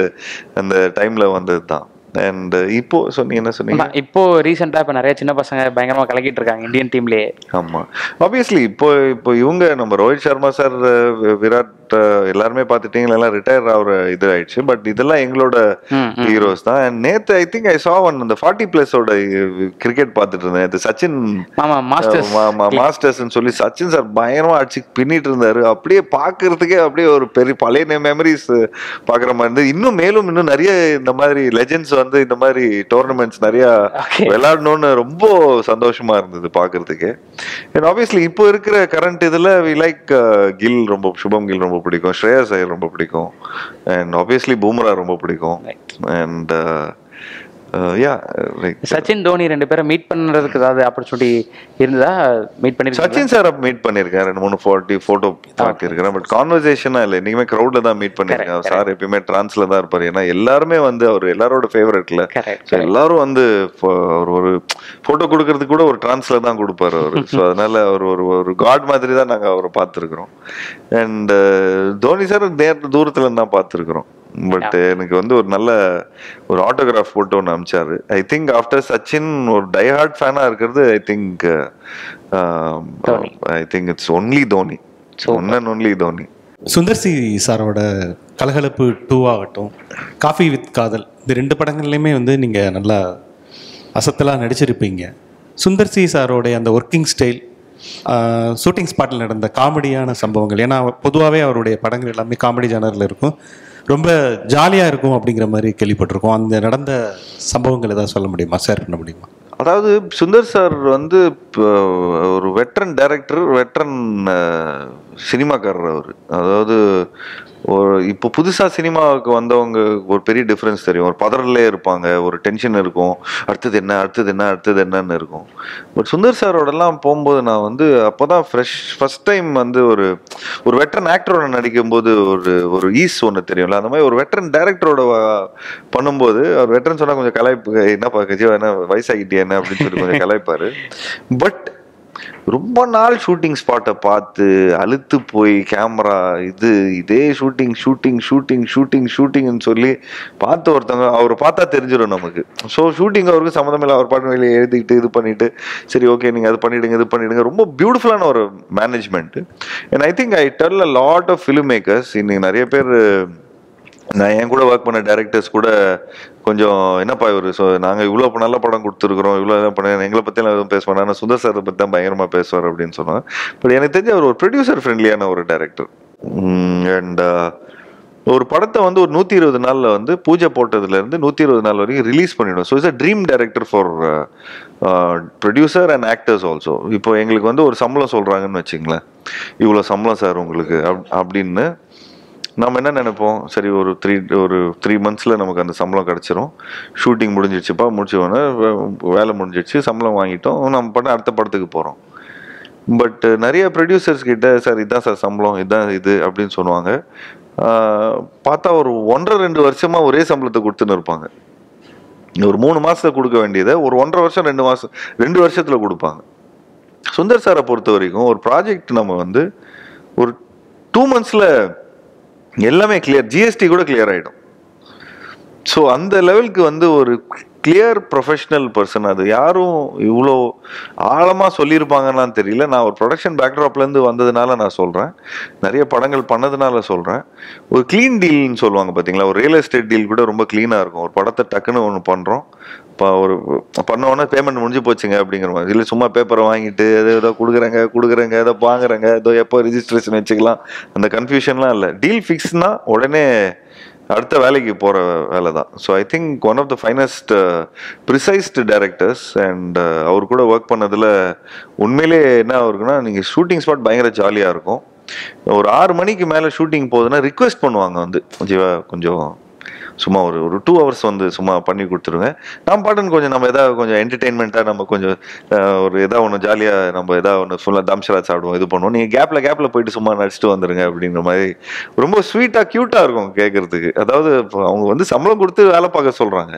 Speaker 1: அந்த டைமில் வந்தது தான். அண்ட் இப்போ சொன்னீங்க என்ன சொன்னீங்க?
Speaker 8: இப்போ ரீசெண்டாக இப்போ நிறைய சின்ன பசங்க பயங்கரமாக கலக்கிட்டு இருக்காங்க இந்தியன் டீம்லேயே.
Speaker 1: ஆமாம், ஆப்வியஸ்லி இப்போ இவங்க நம்ம ரோஹித் சர்மா சார், விராட் எல்லாருமே பார்த்துட்டீங்களா, எல்லாம் ரிட்டையர் ஆகிற இது ஆயிடுச்சு. பட் இதெல்லாம் எங்களோட ஹீரோஸ் தான். அண்ட் நேற்று ஐ திங்க் ஐ சா ஒன் அந்த 40+ கிரிக்கெட் பார்த்துட்டு இருந்தேன். இது சச்சின் மாஸ்டர்ஸ்ன்னு சொல்லி சச்சின் சார் பயங்கரமா அடிச்சு பின்னிட்டு இருந்தாரு. அப்படியே பார்க்கறதுக்கே அப்படியே ஒரு பெரிய பழைய மெமரிஸ் பார்க்குற மாதிரி இருந்தது. இன்னும் இன்னும் நிறைய இந்த மாதிரி லெஜெண்ட்ஸ் வந்து இந்த மாதிரி டோர்னமெண்ட்ஸ் நிறைய விளையாடணும்னு ரொம்ப சந்தோஷமா இருந்தது பார்க்கறதுக்கு. அண்ட் ஆப்வியஸ்லி இப்போ இருக்கிற கரண்ட் இதுல வி லைக் கில் ரொம்ப, சுபம் கில் ரொம்ப பிடிக்கும், ஸ்ரேயஸ் ஐயர் ரொம்ப பிடிக்கும், அண்ட் ஆப்வியஸ்லி பூம்ரா ரொம்ப பிடிக்கும். அண்ட்
Speaker 8: சச்சின் தோனி 2 பேரை மீட் பண்றதுக்கு ஏதாவது ஆப்பர்ச்சுனிட்டி இருந்ததா? மீட் பண்ணி
Speaker 1: சச்சின் சார் மீட் பண்ணிருக்கேன், 2-3 போட்டோ பார்த்திருக்கேன். பட் கான்வர்சேஷனா இல்லை, இன்னைக்குமே க்ரௌட்ல தான் மீட் பண்ணிருக்கேன். சார் எப்பயுமே டிரான்ஸ்ல தான் இருப்பாரு. ஏன்னா எல்லாருமே வந்து அவர் எல்லாரோட ஃபேவரட்ல, எல்லாரும் வந்து ஒரு போட்டோ கொடுக்கறதுக்கு கூட ஒரு டிரான்ஸ்ல தான் கொடுப்பாரு அவரு. ஸோ அதனால அவர் ஒரு காட் மாதிரி தான் நாங்கள் அவரை பார்த்துருக்குறோம். அண்ட் தோனி சார் தூரத்துல தான் பார்த்துருக்குறோம். பட் எனக்கு வந்து ஒரு நல்ல ஒரு ஆட்டோகிராஃப் போட்டு ஒன்று அனுப்பிச்சாரு. ஐ திங்க் ஆஃப்டர் சச்சின் ஒரு டைஹார்ட் ஃபேனா இருக்கிறது I think it's only Dhoni, one and only Dhoni.
Speaker 13: Sundar C சாரோட கலகலப்பு 2 ஆகட்டும், காஃபி வித் காதல், இந்த 2 படங்கள்லையுமே வந்து நீங்கள் நல்லா அசத்தலாக நடிச்சிருப்பீங்க. சுந்தர்சி சாரோடைய அந்த ஒர்க்கிங் ஸ்டைல், ஷூட்டிங் ஸ்பாட்டில் நடந்த காமெடியான சம்பவங்கள், ஏன்னா பொதுவாகவே அவருடைய படங்கள் எல்லாமே காமெடி ஜானரில் இருக்கும், ரொம்ப ஜாலியாக இருக்கும் அப்படிங்கிற மாதிரி கேள்விப்பட்டிருக்கோம். அந்த நடந்த சம்பவங்கள் ஏதாவது சொல்ல முடியுமா, ஷேர் பண்ண முடியுமா?
Speaker 1: அதாவது சுந்தர் சார் வந்து ஒரு வெட்ரன் டைரக்டர், வெட்ரன் சினிமாக்காரர் அவர். அதாவது இப்போ புதுசாக சினிமாவுக்கு வந்தவங்க ஒரு பெரிய டிஃப்ரென்ஸ் தெரியும். ஒரு பதறலே இருப்பாங்க, ஒரு டென்ஷன் இருக்கும், அடுத்தது என்னன்னு இருக்கும். பட் சுந்தர் சாரோடலாம் போகும்போது நான் வந்து அப்போ தான் ஃபர்ஸ்ட் டைம் வந்து ஒரு வெட்ரன் ஆக்டரோட நடிக்கும்போது ஒரு ஈஸ் ஒன்று தெரியும்ல, அந்த மாதிரி ஒரு வெட்ரன் டைரக்டரோட பண்ணும்போது அவர் வெட்ரன் சொன்னால் கொஞ்சம் கலாய்ப்பு, என்னப்பா கஜிவா என்ன வயசாகிட்டே என்ன அப்படின்னு சொல்லி கொஞ்சம் கலாய்ப்பாரு. பட் ரொம்ப நாள் ஷூட்டிங் ஸ்பாட்டை பார்த்து அழுத்து போய் கேமரா இதே ஷூட்டிங்னு சொல்லி பார்த்து ஒருத்தவங்க அவரை பார்த்தா தெரிஞ்சிடும் நமக்கு. ஸோ ஷூட்டிங் அவருக்கு சம்மந்தம் இல்லை, அவர் பாட்டு வெளியே எழுதிக்கிட்டு இது பண்ணிட்டு சரி ஓகே நீங்கள் அது பண்ணிடுங்க. ரொம்ப பியூட்டிஃபுல்லான ஒரு management. And I think I tell a lot of film makers. இன்னைக்கு நிறைய பேர் நான் என் கூட ஒர்க் பண்ண டைரக்டர்ஸ் கூட கொஞ்சம் என்னப்பா இவர், ஸோ நாங்கள் இவ்வளோ நல்ல படம் கொடுத்துருக்குறோம், இவ்வளோ இதாக பண்ண எங்களை பற்றிலாம் எதுவும் பேசுவாங்க, ஆனால் சுந்தர் சாரை பற்றி தான் பயங்கரமாக பேசுவார் அப்படின்னு சொன்னாங்க. பட் எனக்கு தெரிஞ்ச அவர் ஒரு ப்ரொடியூசர் ஃப்ரெண்ட்லியான ஒரு டைரக்டர். அண்ட் ஒரு படத்தை வந்து ஒரு 120 நாளில் வந்து பூஜை போட்டதுலேருந்து 120 நாள் வரைக்கும் ரிலீஸ் பண்ணிவிடும். So it's a dream director for producer and actors also. இப்போ எங்களுக்கு வந்து ஒரு சம்பளம் சொல்கிறாங்கன்னு வச்சுங்களேன், இவ்வளோ சம்பளம் சார் உங்களுக்கு அப்படின்னு நம்ம என்ன நினைப்போம், சரி ஒரு 3 monthsல நமக்கு அந்த சம்பளம் கிடச்சிரும், ஷூட்டிங் முடிஞ்சிடுச்சுப்பா, முடிச்சோடனே வேலை முடிஞ்சிடுச்சு, சம்பளம் வாங்கிட்டோம், நம்ம பண்ண அடுத்த படத்துக்கு போகிறோம். பட் நிறைய ப்ரொடியூசர்ஸ் கிட்ட சார் இதுதான் சார் சம்பளம், இதுதான் இது அப்படின்னு சொல்லுவாங்க. பார்த்தா ஒரு 1.5-2 வருஷமாக ஒரே சம்பளத்தை கொடுத்துன்னு இருப்பாங்க. ஒரு 3 மாதத்தில் கொடுக்க வேண்டியதை ஒரு 1.5 வருஷம் 2 வருஷத்தில் கொடுப்பாங்க. சுந்தர் சாரை பொறுத்த வரைக்கும் ஒரு ப்ராஜெக்ட் நம்ம வந்து ஒரு 2 monthsல எல்லாமே கிளியர், ஜிஎஸ்டி கூட கிளியர் ஆகிடும். ஸோ அந்த லெவலுக்கு வந்து ஒரு கிளியர் ப்ரொஃபஷனல் பர்சன். அது யாரும் இவ்வளோ ஆழமாக சொல்லியிருப்பாங்கன்னு தெரியல. நான் ஒரு ப்ரொடக்ஷன் பேக்ட்ராப்லேருந்து வந்ததுனால நான் சொல்கிறேன், நிறைய படங்கள் பண்ணதுனால சொல்கிறேன். ஒரு க்ளீன் டீல்னு சொல்லுவாங்க பார்த்தீங்களா, ஒரு ரியல் எஸ்டேட் டீல் கூட ரொம்ப க்ளீனாக இருக்கும். ஒரு படத்தை டக்குன்னு ஒன்று பண்ணுறோம், இப்போ ஒரு பண்ணோன்னே பேமெண்ட் முடிஞ்சு போச்சுங்க அப்படிங்கிற மாதிரி. இல்லை சும்மா பேப்பரை வாங்கிட்டு ஏதோ கொடுக்குறேங்க ஏதோ வாங்குறேங்க ஏதோ எப்போ ரிஜிஸ்ட்ரேஷன் வச்சுக்கலாம், அந்த கன்ஃபியூஷன்லாம் இல்லை. டீல் ஃபிக்ஸ்னால் உடனே அடுத்த வேலைக்கு போகிற வேலை தான். So I think one of the finest precised directors. And அவர் கூட ஒர்க் பண்ணதில் உண்மையிலே என்ன இருக்குன்னா, நீங்கள் ஷூட்டிங் ஸ்பாட் பயங்கர ஜாலியாக இருக்கும். ஒரு 6 மணிக்கு மேலே ஷூட்டிங் போகுதுன்னா ரிக்வெஸ்ட் பண்ணுவாங்க வந்து, ஜீவா கொஞ்சம் சும்மா ஒரு 2 hours வந்து சும்மா பண்ணி கொடுத்துருங்க. நம்ம பாட்டுன்னு கொஞ்சம் நம்ம எதாவது கொஞ்சம் என்டர்டெயின்மெண்ட்டாக நம்ம கொஞ்சம் ஒரு எதாவது ஒன்று ஜாலியாக நம்ம எதாவது ஒன்று ஃபுல்லாக தம்ஷராஜ் ஆடுவோம், இது பண்ணுவோம், நீங்கள் கேப்பில் போயிட்டு சும்மா நடிச்சுட்டு வந்துடுங்க அப்படிங்கிற மாதிரி ரொம்ப ஸ்வீட்டாக க்யூட்டாக இருக்கும் கேட்குறதுக்கு. அதாவது அவங்க வந்து சம்பளம் கொடுத்து வேலை பார்க்க சொல்கிறாங்க,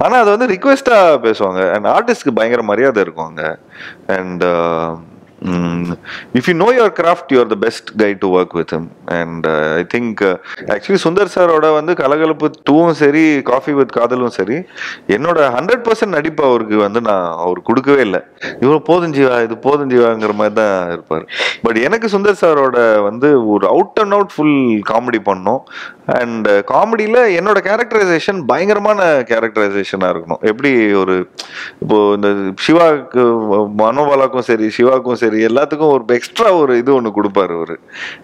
Speaker 1: ஆனால் அதை வந்து ரிக்வெஸ்ட்டாக பேசுவாங்க. அண்ட் ஆர்டிஸ்ட்க்கு பயங்கர மரியாதை இருக்கும் அங்கே. And if you know your craft, you are the best guy to work with him. And I think actually Sundar sir oda வந்து கலகலப்பு 2ம் சரி, காஃபி வித் காதலும் சரி, என்னோட 100% நடிப்பு அவருக்கு வந்து நான் அவர் கொடுக்கவே இல்லை. இவ்வளோ போதும் ஜீவா, இது போதும் ஜீவாங்கிற மாதிரி தான் இருப்பார். பட் எனக்கு சுந்தர் சாரோட வந்து ஒரு out and out full comedy பண்ணோம். அண்ட் காமெடியில் என்னோட கேரக்டரைசேஷன் பயங்கரமான கேரக்டரைசேஷனாக இருக்கணும். எப்படி ஒரு இப்போது இந்த சிவாவுக்கு, மனோபாலாக்கும் சரி, சிவாவுக்கும் சரி, எல்லாத்துக்கும் ஒரு எக்ஸ்ட்ரா ஒரு இது ஒன்று கொடுப்பாரு அவரு.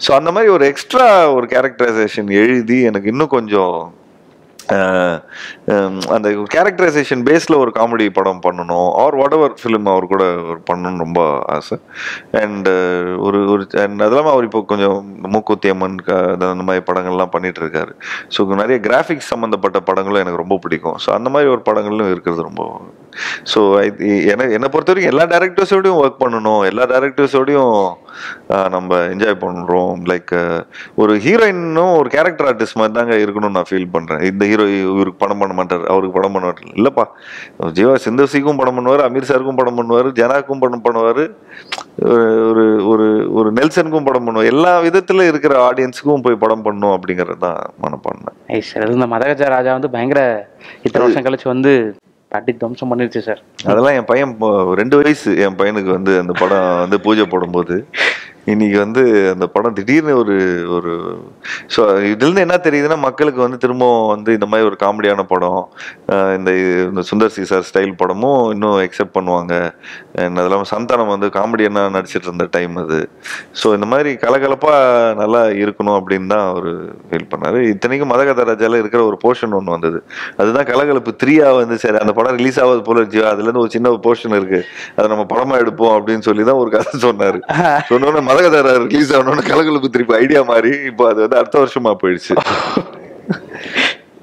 Speaker 1: ஸோ அந்த மாதிரி ஒரு எக்ஸ்ட்ரா ஒரு கேரக்டரைசேஷன் எழுதி எனக்கு இன்னும் கொஞ்சம் அந்த கேரக்டரைசேஷன் பேஸில் ஒரு காமெடி படம் பண்ணணும், ஆர் வாட் எவர் ஃபிலிம் அவர் கூட ஒரு பண்ணணும்னு ரொம்ப ஆசை. அண்ட் ஒரு அது இல்லாமல் அவர் இப்போ கொஞ்சம் மூக்குத்தி அம்மன் அந்த மாதிரி படங்கள்லாம் பண்ணிட்டு இருக்காரு. ஸோ நிறைய கிராஃபிக்ஸ் சம்மந்தப்பட்ட படங்களும் எனக்கு ரொம்ப பிடிக்கும். ஸோ அந்த மாதிரி ஒரு படங்களும் இருக்கிறது ரொம்ப. ஸோ என்னை பொறுத்த வரைக்கும் எல்லா டேரக்டர்ஸோடையும் ஒர்க் பண்ணணும், எல்லா டேரக்டர்ஸோடையும் நம்ம என்ஜாய் பண்ணுறோம். லைக் ஒரு ஹீரோயினும் ஒரு கேரக்டர் ஆர்டிஸ்ட் மாதிரி தாங்க இருக்கணும்னு நான் ஃபீல் பண்ணுறேன். இந்த ஹீரோ இவருக்கு படம் பண்ண மாட்டார், அவருக்கு படம் பண்ண மாட்டார் இல்லைப்பா. ஜீவா சிந்தர்சிக்கும் படம் பண்ணுவார், அமீர் சாருக்கும் படம் பண்ணுவார், ஜனாக்கும் படம் பண்ணுவார், ஒரு ஒரு ஒரு நெல்சனுக்கும் படம் பண்ணுவார். எல்லா விதத்தில் இருக்கிற ஆடியன்ஸுக்கும் போய் படம் பண்ணணும் அப்படிங்கிறது தான் மனப்பான்மை.
Speaker 8: இந்த மதகஜ ராஜா வந்து பயங்கர இத்தனை வருஷம் கழிச்சு வந்து பாட்டி தம்சம் பண்ணிருச்சு சார்.
Speaker 1: அதெல்லாம் என் பையன் 2 வயசு என் பையனுக்கு வந்து அந்த படம் வந்து பூஜை போடும்போது இன்னைக்கு வந்து அந்த படம் திடீர்னு ஒரு ஸோ இதுலேருந்து என்ன தெரியுதுன்னா, மக்களுக்கு வந்து திரும்பவும் வந்து இந்த மாதிரி ஒரு காமெடியான படம், இந்த சுந்தர் சி சார் ஸ்டைல் படமும் இன்னும் எக்ஸெப்ட் பண்ணுவாங்க. அது இல்லாமல் சந்தானம் வந்து காமெடியனாக நடிச்சிட்டு இருந்த டைம் அது. ஸோ இந்த மாதிரி கலகலப்பாக நல்லா இருக்கணும் அப்படின்னு தான் அவர் ஃபீல் பண்ணார். இத்தனைக்கும் மதகத ராஜாவில் இருக்கிற ஒரு போர்ஷன் ஒன்று வந்தது, அதுதான் கலகலப்பு 3 வந்து. சரி, அந்த படம் ரிலீஸ் ஆகாது போல இருந்துச்சு, அதுலேருந்து ஒரு சின்ன போர்ஷன் இருக்குது, அதை நம்ம படமாக எடுப்போம் அப்படின்னு சொல்லி தான் ஒரு கதை சொன்னார். சொன்னோன்னே மதகதாரா ரிலீஸ் ஆகணும்னு கலகலப்பு திருப்பி ஐடியா மாதிரி இப்போ அது வந்து அடுத்த வருஷமா போயிடுச்சு.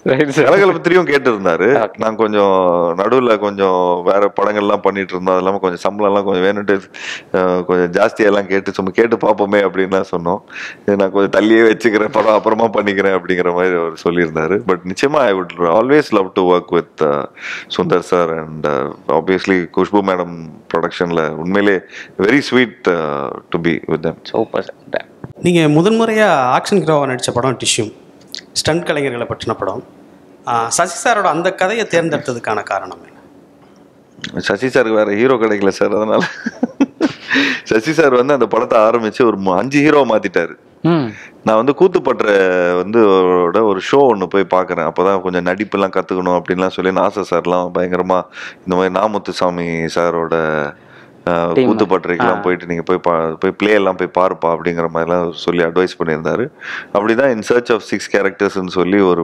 Speaker 1: கலகலப்பு 3யும் கேட்டு இருந்தாரு. நான் கொஞ்சம் நடுவில் கொஞ்சம் வேற படங்கள்லாம் பண்ணிட்டு இருந்தோம், அது இல்லாமல் கொஞ்சம் சம்பளம்லாம் கொஞ்சம் வேணுட்டு கொஞ்சம் ஜாஸ்தியெல்லாம் கேட்டு சும்மா கேட்டு பார்ப்போமே அப்படின்லாம் சொன்னோம். நான் கொஞ்சம் தள்ளியே வச்சுக்கிறேன், படம் அப்புறமா பண்ணிக்கிறேன் அப்படிங்கிற மாதிரி அவர் சொல்லியிருந்தாரு. பட் நிச்சயமா I would always love to work with Sundar sir. And obviously Khushbu madam ப்ரொடக்ஷனில் உண்மையிலே very sweet to be with them.
Speaker 8: Super sir.
Speaker 2: நீங்கள் முதன்முறையாக ஆக்ஷன் ஹீரோவாக நடித்த படம் டிஷ்யூம், ஸ்டண்ட் கலைஞர்களை பற்றின படம். சசி சாரோட அந்த கதையை தேர்ந்தெடுத்ததுக்கான காரணம் என்ன?
Speaker 1: சசி சாருக்கு வேற ஹீரோ கிடைக்கல சார், அதனால சசி சார் வந்து அந்த படத்தை ஆரம்பிச்சு ஒரு 5 ஹீரோ மாத்திட்டாரு. நான் வந்து கூத்துப்பற்ற வந்து ஒரு ஷோ ஒன்று போய் பார்க்குறேன். அப்போதான் கொஞ்சம் நடிப்புலாம் கற்றுக்கணும் அப்படின்லாம் சொல்லி நாசர் சார்லாம் பயங்கரமா இந்த மாதிரி நாமுத்துசாமி சாரோட கூத்துப்பற்றைக்கெல்லாம் போயிட்டு நீங்கள் போய் பிளே எல்லாம் போய் பாருப்பா அப்படிங்கிற மாதிரிலாம் சொல்லி அட்வைஸ் பண்ணியிருந்தாரு. அப்படிதான் இன் சர்ச் ஆஃப் 6 கேரக்டர்ஸ்ன்னு சொல்லி ஒரு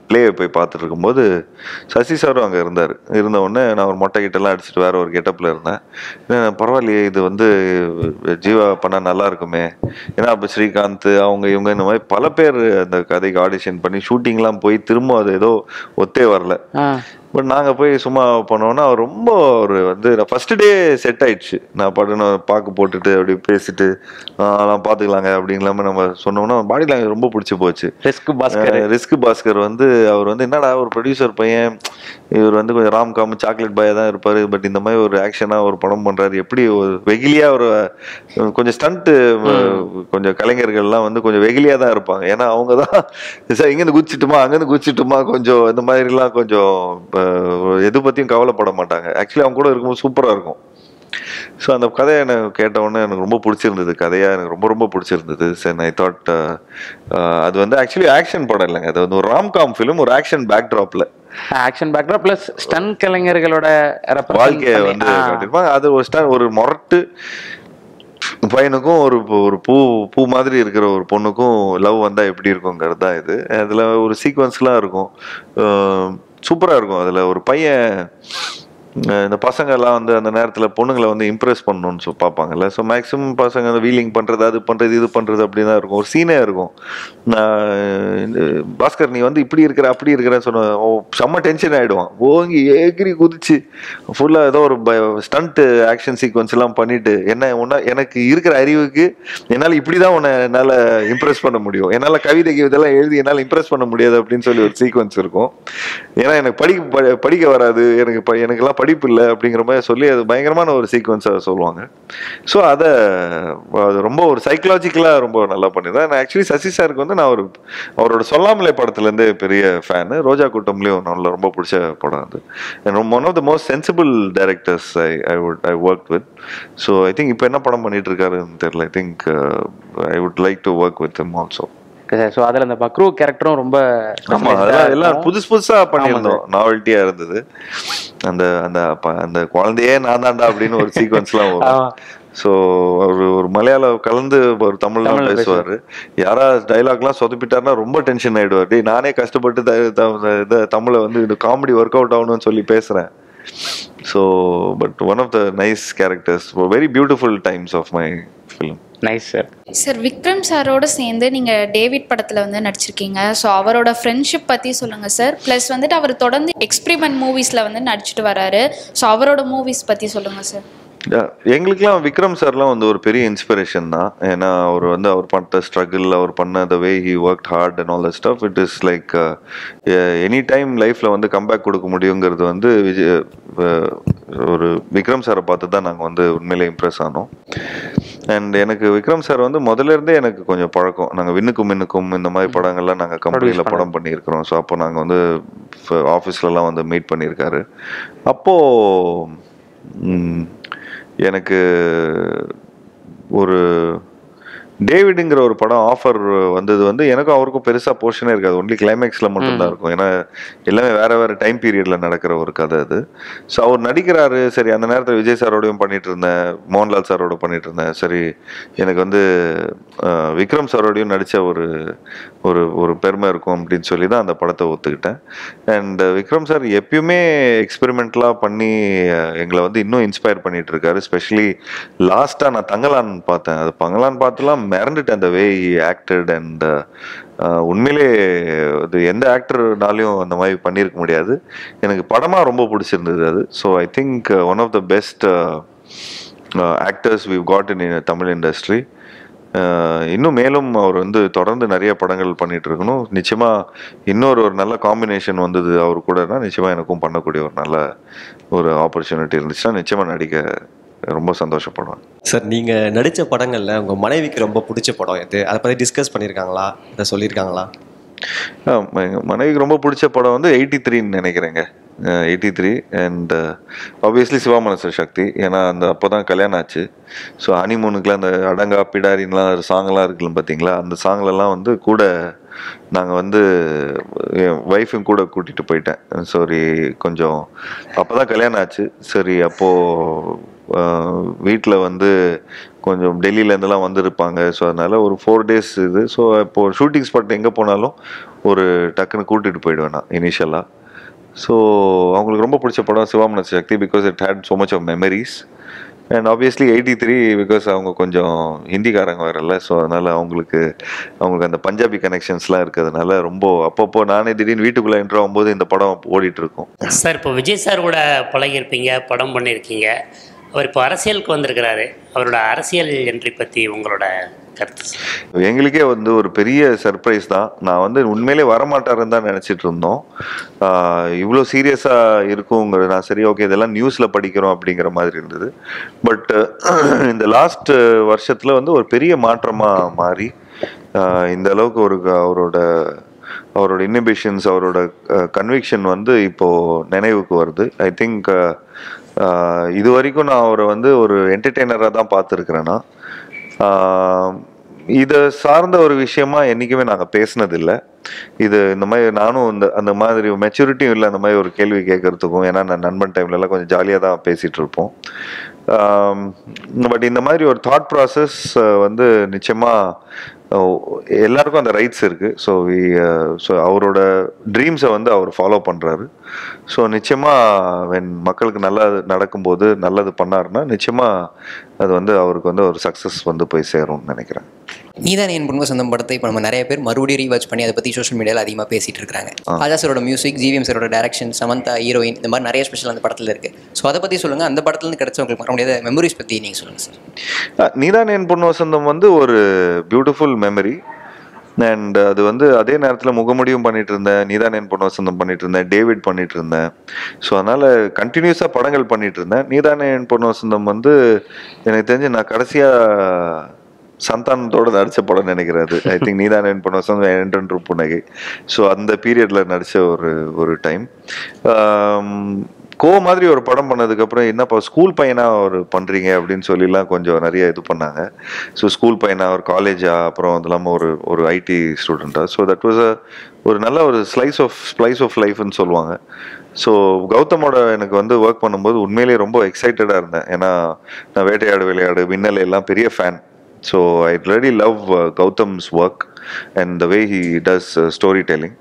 Speaker 1: பிளே போய் பார்த்துட்டு இருக்கும்போது சசி சாரும் அங்கே இருந்தார். இருந்தவுடனே நான் ஒரு மொட்டை கிட்டெல்லாம் அடிச்சுட்டு வேற ஒரு கெட்டப்பில் இருந்தேன். பரவாயில்லையே, இது வந்து ஜீவா பண்ணால் நல்லா இருக்குமே. ஏன்னா அப்போ ஸ்ரீகாந்த் அவங்க இவங்க இந்த மாதிரி பல பேர் அந்த கதைக்கு ஆடிஷன் பண்ணி ஷூட்டிங்லாம் போய் திரும்ப அது ஏதோ ஒத்தே வரல. பட் நாங்கள் போய் சும்மா பண்ணோன்னா அவர் ரொம்ப ஒரு வந்து ஃபர்ஸ்ட் டே செட் ஆயிடுச்சு. நான் பாட்டு பார்க்க போட்டுட்டு அப்படி பேசிட்டு அதெல்லாம் பார்த்துக்கலாங்க அப்படிங்களாம நம்ம சொன்னோம்னா பாடி லாங்குவேஜ் ரொம்ப பிடிச்சி போச்சு. ரிஸ்க் பாஸ்கர் வந்து அவர் வந்து என்னடா ஒரு ப்ரொடியூசர் பையன், இவர் வந்து கொஞ்சம் ராம்காம் சாக்லேட் பாயாக தான் இருப்பார், பட் இந்த மாதிரி ஒரு ஆக்ஷனாக ஒரு படம் பண்ணுறாரு, எப்படி ஒரு வெகிலியாக ஒரு கொஞ்சம் ஸ்டண்ட்டு கொஞ்சம் கலைஞர்கள்லாம் வந்து கொஞ்சம் வெகிலியாக தான் இருப்பாங்க. ஏன்னா அவங்க தான் சார் இங்கேருந்து குச்சிட்டுமா அங்கேருந்து குச்சிட்டுமா கொஞ்சம் இந்த மாதிரிலாம் கொஞ்சம் எது பற்றியும் கவலைப்பட மாட்டாங்க. ஆக்சுவலி அவங்க கூட இருக்கும்போது சூப்பராக இருக்கும். ஸோ அந்த கதையை எனக்கு கேட்டவுடனே எனக்கு ரொம்ப பிடிச்சிருந்தது. கதையாக எனக்கு ரொம்ப ரொம்ப பிடிச்சிருந்தது. சரி, ஐ தாட் அது வந்து ஆக்சுவலி ஆக்ஷன் படம் இல்லைங்க, அது வந்து ஒரு ராம்காம் ஃபிலிம், ஒரு ஆக்ஷன் பேக்ட்ராப்ல
Speaker 8: ஆக்ஷன் பேக்ட்ராப் ப்ளஸ் ஸ்டன் கலைஞர்களோட
Speaker 1: வாழ்க்கையை வந்து காட்டியிருப்பாங்க. அது ஒரு மொரட்டு பையனுக்கும் ஒரு பூ மாதிரி இருக்கிற ஒரு பொண்ணுக்கும் லவ் வந்தா எப்படி இருக்குங்கிறது தான் இது. அதுல ஒரு சீக்வன்ஸ்லாம் இருக்கும், சூப்பரா இருக்கும். அதுல ஒரு பையன், இந்த பசங்க எல்லாம் வந்து அந்த நேரத்தில் பொண்ணுங்களை வந்து இம்ப்ரெஸ் பண்ணணும்னு பார்ப்பாங்கல்ல. ஸோ மேக்ஸிமம் பசங்க அந்த வீலிங் பண்ணுறது, அது பண்ணுறது, இது பண்ணுறது அப்படி தான் இருக்கும். ஒரு சீனே இருக்கும். பாஸ்கர் நீ வந்து இப்படி இருக்கிற அப்படி இருக்கிறேன்னு சொன்ன செம்ம டென்ஷன் ஆகிடுவான். ஓங்கி ஏகிரி குதிச்சு ஃபுல்லாக ஏதோ ஒரு ஸ்டண்ட்டு ஆக்ஷன் சீக்வன்ஸ் எல்லாம் பண்ணிட்டு, எனக்கு இருக்கிற அறிவுக்கு என்னால் இப்படி தான் உன்னை என்னால் இம்ப்ரெஸ் பண்ண முடியும், என்னால் கவிதை இதெல்லாம் எழுதி என்னால் இம்ப்ரெஸ் பண்ண முடியாது அப்படின்னு சொல்லி ஒரு சீக்வன்ஸ் இருக்கும். ஏன்னா எனக்கு படிக்க வராது, எனக்கெல்லாம் படிப்பு இல்லை அப்படிங்கிற மாதிரி சொல்லி அது பயங்கரமான ஒரு சீக்வன்ஸாக சொல்லுவாங்க. ஸோ அது ரொம்ப ஒரு சைக்கலாஜிக்கலாக ரொம்ப நல்லா பண்ணியிருந்தேன். நான் ஆக்சுவலி சசி சாருக்கு வந்து நான் அவரோட சொல்லாமலே படத்துலேருந்தே பெரிய ஃபேனு. ரோஜா கூட்டம்லேயும் நல்லா ரொம்ப பிடிச்ச படம் அது. One of the most sensible directors I work with. So I think இப்போ என்ன படம் பண்ணிட்டு இருக்காருன்னு தெரியல. I think I would like to work with him also.
Speaker 8: So அதில் அந்த பக்ரூ கேரக்டரும் ரொம்ப
Speaker 1: எல்லாம் புதுசா பண்ணியிருந்தோம், நாவல்ட்டியா இருந்தது. அந்த அந்த அந்த குழந்தையே நான் தாண்டா அப்படின்னு ஒரு சீக்வன்ஸ்லாம் வரும். ஸோ ஒரு மலையாளம் கலந்து ஒரு தமிழ்லாம் பேசுவார். யாராவது டைலாக்லாம் சொதப்பிட்டாருன்னா ரொம்ப டென்ஷன் ஆகிடுவார். டே நானே கஷ்டப்பட்டு தமிழை வந்து இது காமெடி ஒர்க் அவுட் ஆகணும்னு சொல்லி பேசுகிறேன். So but one of the nice characters, very beautiful times of my film.
Speaker 8: Nice sir.
Speaker 14: Sir Vikram சாரோட சேர்ந்து நீங்கள் டேவிட் படத்தில் வந்து நடிச்சிருக்கீங்க. ஸோ அவரோட ஃப்ரெண்ட்ஷிப் பற்றி சொல்லுங்கள் சார். ப்ளஸ் வந்துட்டு அவர் தொடர்ந்து எக்ஸ்பிரிமெண்ட் மூவிஸில் வந்து நடிச்சிட்டு வராரு. ஸோ அவரோட மூவிஸ் பற்றி சொல்லுங்கள் சார்.
Speaker 1: எங்களுக்குலாம் விக்ரம் சார்லாம் வந்து ஒரு பெரிய இன்ஸ்பிரேஷன் தான். ஏன்னா அவர் பண்ண ஸ்ட்ரகிள், அவர் பண்ண the way he work hard and all the stuff, it is like any time லைஃப்பில் வந்து கம்பேக் கொடுக்க முடியுங்கிறது வந்து ஒரு விக்ரம் சாரை பார்த்து தான் நாங்கள் வந்து உண்மையிலே இம்ப்ரெஸ் ஆனோம். அண்ட் எனக்கு விக்ரம் சார் வந்து முதல்ல இருந்தே எனக்கு கொஞ்சம் பழக்கம். நாங்கள் விண்ணுக்கும் மின்னுக்கும் இந்த மாதிரி படங்கள்லாம் நாங்கள் கம்பெனியில் படம் பண்ணியிருக்கிறோம். ஸோ அப்போ நாங்கள் வந்து ஆஃபீஸ்லலாம் வந்து மீட் பண்ணியிருக்காரு. அப்போது எனக்கு ஒரு டேவிடுங்கிற ஒரு படம் ஆஃபர் வந்தது வந்து எனக்கும் அவருக்கும் பெருசாக போர்ஷனே இருக்காது, ஒன்லி கிளைமேக்ஸில் மட்டும்தான் இருக்கும். ஏன்னா எல்லாமே வேறு வேறு டைம் பீரியடில் நடக்கிற ஒரு கதை அது. ஸோ அவர் நடிக்கிறாரு, சரி அந்த நேரத்தில் விஜய் சாரோடையும் பண்ணிகிட்டு இருந்தேன், மோகன்லால் சாரோட பண்ணிகிட்டு இருந்தேன். சரி எனக்கு வந்து விக்ரம் சாரோடையும் நடித்த ஒரு பெருமை இருக்கும் அப்படின்னு சொல்லி தான் அந்த படத்தை ஒத்துக்கிட்டேன். அண்ட் விக்ரம் சார் எப்பயுமே எக்ஸ்பெரிமெண்ட்லாம் பண்ணி எங்களை வந்து இன்னும் இன்ஸ்பயர் பண்ணிகிட்டு இருக்காரு. ஸ்பெஷலி லாஸ்ட்டாக நான் தங்கலான் பார்த்தேன். அது பங்கலான் பார்த்துலாம் மிரண்டுட்டேன், அந்த வே ஹி ஆக்டட். அண்ட் உண்மையிலே அது எந்த ஆக்டர்னாலையும் அந்த மாதிரி பண்ணியிருக்க முடியாது. எனக்கு படமாக ரொம்ப பிடிச்சிருந்தது அது. So I think one of the best actors we've got in Tamil industry. இன்னும் மேலும் அவர் வந்து தொடர்ந்து நிறைய படங்கள் பண்ணிட்டு இருக்கணும். நிச்சயமாக இன்னொரு நல்ல காம்பினேஷன் வந்தது அவர் கூடனா நிச்சயமாக எனக்கும் பண்ணக்கூடிய ஒரு ஆப்பர்ச்சுனிட்டி இருந்துச்சுன்னா நிச்சயமாக நடிக்க ரொம்ப சந்தோஷப்படுவேன்.
Speaker 15: சார் நீங்கள் நடித்த படங்களில் உங்கள் மனைவிக்கு ரொம்ப பிடிச்ச படம் எது? அதை பற்றி டிஸ்கஸ் பண்ணியிருக்காங்களா, அதை சொல்லியிருக்காங்களா?
Speaker 1: எங்கள் மனைவிக்கு ரொம்ப பிடிச்ச படம் வந்து 83ன்னு நினைக்கிறேங்க. 83 அண்ட் ஆப்வியஸ்லி சிவாமனச சக்தி. ஏன்னா அப்போ தான் கல்யாணம் ஆச்சு. ஸோ ஹனிமூனுக்குலாம் அந்த அடங்கா பிடாரின்லாம் சாங்லாம் இருக்குல்ல பார்த்தீங்களா, அந்த சாங்லலாம் வந்து கூட நாங்கள் வந்து என் ஒய்ஃபையும் கூட கூட்டிகிட்டு போயிட்டேன். சரி கொஞ்சம் அப்போ தான் கல்யாணம் ஆச்சு. சரி அப்போது வீட்டில் வந்து கொஞ்சம் டெல்லியிலேருந்துலாம் வந்திருப்பாங்க. ஸோ அதனால் ஒரு 4 days இது. ஸோ இப்போது ஷூட்டிங் ஸ்பாட் எங்கே போனாலும் ஒரு டக்குன்னு கூட்டிகிட்டு போயிடுவேன் நான் இனிஷியலாக. ஸோ அவங்களுக்கு ரொம்ப பிடிச்ச படம் Siva Manasa Sakthi because it had so much of memories. And obviously 83 because அவங்க கொஞ்சம் ஹிந்திக்காரங்க வரல. ஸோ அதனால் அவங்களுக்கு அந்த பஞ்சாபி கனெக்ஷன்ஸ்லாம் இருக்கிறதுனால ரொம்ப அப்பப்போ நானே திடீர்னு வீட்டுக்குள்ளே என்ட்ரு ஆகும்போது இந்த படம் ஓடிட்டு இருக்கும்.
Speaker 7: சார் இப்போ விஜய் சார் கூட பழகியிருப்பீங்க, படம் பண்ணியிருக்கீங்க. அவர் இப்போ அரசியலுக்கு வந்திருக்கிறாரு. அவரோட அரசியல் என்ட்ரி பற்றி உங்களோட கருத்து?
Speaker 1: எங்களுக்கே வந்து ஒரு பெரிய சர்ப்ரைஸ் தான். நான் வந்து உண்மையிலே வரமாட்டாருன்னு தான் நினச்சிட்டு இருந்தோம். இவ்வளோ சீரியஸாக இருக்குங்கிற நான் சரி ஓகே இதெல்லாம் நியூஸில் படிக்கிறோம் அப்படிங்கிற மாதிரி இருந்தது. பட் இந்த லாஸ்ட் வருஷத்தில் வந்து ஒரு பெரிய மாற்றமாக மாறி இந்த அளவுக்கு அவரோட அவரோட இன்னிபிஷன்ஸ், அவரோட கன்விக்ஷன் வந்து இப்போது நினைவுக்கு வருது. ஐ திங்க் இது வரைக்கும் நான் அவரை வந்து ஒரு என்டர்டெய்னராக தான் பார்த்துருக்குறேன்னா, இதை சார்ந்த ஒரு விஷயமா என்றைக்குமே நாங்கள் பேசினதில்லை. இது இந்த மாதிரி நானும் அந்த மாதிரி மெச்சூரிட்டியும் இல்லை அந்த மாதிரி ஒரு கேள்வி கேட்கறதுக்கும். ஏன்னா நான் நண்பன் டைம்லலாம் கொஞ்சம் ஜாலியாக தான் பேசிகிட்டு இருப்போம். பட் இந்த மாதிரி ஒரு தாட் ப்ராசஸ் வந்து நிச்சயமாக எல்லாருக்கும் அந்த ரைட்ஸ் இருக்குது. ஸோ அவரோட ட்ரீம்ஸை வந்து அவர் ஃபாலோ பண்ணுறாரு. ஸோ நிச்சயமாக மக்களுக்கு நல்லது நடக்கும்போது நல்லது பண்ணாருன்னா நிச்சயமாக அது வந்து அவருக்கு வந்து ஒரு சக்ஸஸ் வந்து போய் சேரும்னு நினைக்கிறேன்.
Speaker 16: நீதான் என் பொன்வ சொந்தம் படத்தை இப்போ நம்ம நிறைய பேர் மறுபடியும் ரீவாச் பண்ணி அதை பற்றி சோஷியல் மீடியாவில் அதிகமாக பேசிகிட்டு இருக்காங்க. ராஜா சாரோட மியூசிக், ஜிவிஎம் சாரோட டைரக்ஷன், சமந்தா ஹீரோயின், இந்த மாதிரி நிறைய ஸ்பெஷல் அந்த படத்தில் இருக்குது. ஸோ அதை பற்றி சொல்லுங்கள். அந்த படத்துலேருந்து கிடைச்ச உங்களுக்கு மற முடியாத மெமரிஸ் பற்றி நீங்கள் சொல்லுங்கள் சார்.
Speaker 1: நீதான் என் பொன் வசந்தம் வந்து ஒரு பியூட்டிஃபுல் மெமரி. அண்ட் அது வந்து அதே நேரத்தில் முகமுடியும் பண்ணிட்டு இருந்தேன், நீதான் என் பொன் வசந்தம் பண்ணிட்டு இருந்தேன், டேவிட் பண்ணிட்டு இருந்தேன். ஸோ அதனால் கண்டினியூஸாக படங்கள் பண்ணிட்டு இருந்தேன். நீதான் என் பொன் வசந்தம் வந்து எனக்கு தெரிஞ்சு நான் கடைசியாக சந்தானத்தோட நடித்த படம் நினைக்கிறது. ஐ திங்க் நீதான் என் பொன் வசந்தம், என்றென்று புன்னகை. ஸோ அந்த பீரியடில் நடித்த ஒரு டைம். கோ மாதிரி ஒரு படம் பண்ணதுக்கப்புறம் என்னப்பா ஸ்கூல் பையனாக ஒரு பண்ணுறீங்க அப்படின்னு சொல்லிலாம் கொஞ்சம் நிறைய இது பண்ணாங்க. ஸோ ஸ்கூல் பையனாக ஒரு காலேஜா, அப்புறம் அது இல்லாமல் ஒரு ஐடி ஸ்டூடெண்ட்டாக. ஸோ தட் வாஸ் ஒரு நல்ல ஒரு ஸ்லைஸ் ஆஃப் லைஃப்னு சொல்லுவாங்க. ஸோ கௌதமோட எனக்கு வந்து ஒர்க் பண்ணும்போது உண்மையிலேயே ரொம்ப எக்ஸைட்டடாக இருந்தேன். ஏன்னா நான் வேட்டையாடு விளையாடு, மின்னல் எல்லாம் பெரிய fan. So I really love Gautham's work and the way he does story telling.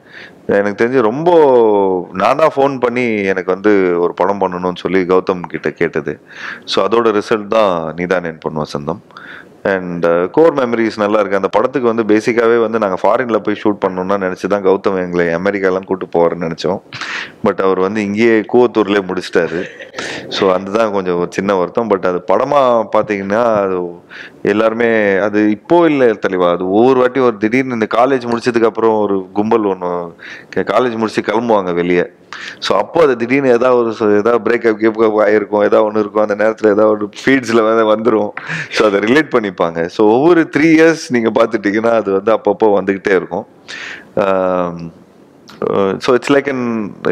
Speaker 1: எனக்கு தெரிஞ்சு ரொம்ப நான் தான் ஃபோன் பண்ணி எனக்கு வந்து ஒரு படம் பண்ணணும்னு சொல்லி கௌதம் கிட்ட கேட்டது. ஸோ அதோட ரிசல்ட் தான் நீதான் என் பொன் வசந்தம். அண்ட் கோர் மெமரிஸ் நல்லா இருக்குது. அந்த படத்துக்கு வந்து பேசிக்காகவே வந்து நாங்கள் ஃபாரினில் போய் ஷூட் பண்ணணும்னா நினச்சி தான் கௌதம் எங்களை அமெரிக்காலாம் கூப்பிட்டு போகிறேன்னு நினச்சோம். பட் அவர் வந்து இங்கேயே கூவத்தூர்லேயே முடிச்சிட்டாரு. ஸோ அதுதான் கொஞ்சம் ஒரு சின்ன வருத்தம். பட் அது படமாக பார்த்தீங்கன்னா அது எல்லாருமே அது இப்போ இல்லை தெளிவா, அது ஒவ்வொரு வாட்டியும் ஒரு திடீர்னு இந்த காலேஜ் முடிச்சதுக்கப்புறம் ஒரு கும்பல் ஒன்று காலேஜ் முடிச்சு கிளம்புவாங்க வெளியே. ஸோ அப்போ அது திடீர்னு ஏதாவது பிரேக்கப் கேப் ஆகிருக்கும், ஏதாவது ஒன்று இருக்கும். அந்த நேரத்தில் ஏதாவது ஒரு ஃபீட்ஸில் வந்துடும். ஸோ அதை ரிலேட் பண்ணிப்பாங்க. ஸோ ஒவ்வொரு 3 years நீங்கள் பார்த்துட்டிங்கன்னா அது வந்து அப்பப்போ வந்துக்கிட்டே இருக்கும். ஸோ இட்ஸ் லைக்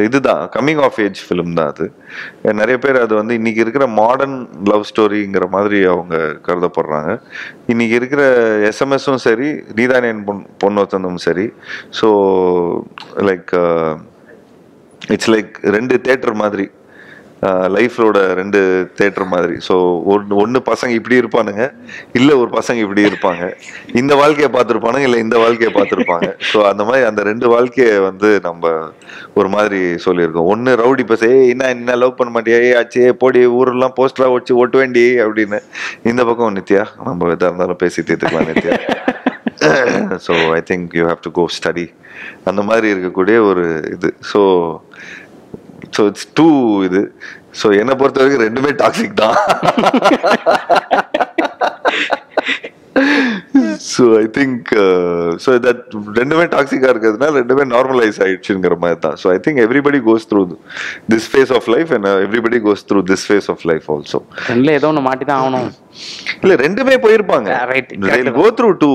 Speaker 1: இதுதான் கம்மிங் ஆஃப் ஏஜ் ஃபிலிம் தான் அது. நிறைய பேர் அது வந்து இன்றைக்கி இருக்கிற மாடர்ன் லவ் ஸ்டோரிங்கிற மாதிரி அவங்க கருதப்படுறாங்க. இன்றைக்கி இருக்கிற எஸ்எம்எஸும் சரி, நீதான் என் பொன் வசந்தமும் சரி. So like it's like 2 theatre மாதிரி, லைஃபோட 2 தேட்டர் மாதிரி. ஸோ ஒன்று பசங்க இப்படி இருப்பானுங்க, இல்லை ஒரு பசங்க இப்படி இருப்பாங்க. இந்த வாழ்க்கையை பார்த்துருப்பானுங்க, இல்லை இந்த வாழ்க்கையை பார்த்துருப்பாங்க. ஸோ அந்த மாதிரி அந்த 2 வாழ்க்கையை வந்து நம்ம ஒரு மாதிரி சொல்லியிருக்கோம். ஒன்று ரவுடி பஸ், என்ன லவ் பண்ண மாட்டியா, ஆச்சு போடி ஊரெல்லாம் போஸ்டராக வச்சு ஓட்டு வேண்டி அப்படின்னு. இந்த பக்கம் நித்யா, நம்ம எதாக இருந்தாலும் பேசி தீர்த்துக்கலாம் Nithya. So I think you have to go study. அந்த மாதிரி இருக்கக்கூடிய ஒரு இது. ஸோ இட்ஸ் 2 இது. ஸோ என்னை பொறுத்த வரைக்கும் 2மே டாக்ஸிக் தான். So I think so that 2மே டாக்ஸிக்காக இருக்கிறதுனால 2மே நார்மலைஸ் ஆயிடுச்சுங்கிற மாதிரி தான். So I think everybody goes through this phase of life and everybody goes through this phase of life also.
Speaker 8: ஏதோ ஒன்று மாட்டி தான் ஆகணும்.
Speaker 1: இல்ல 2மே போயிருப்பாங்க. Go through 2.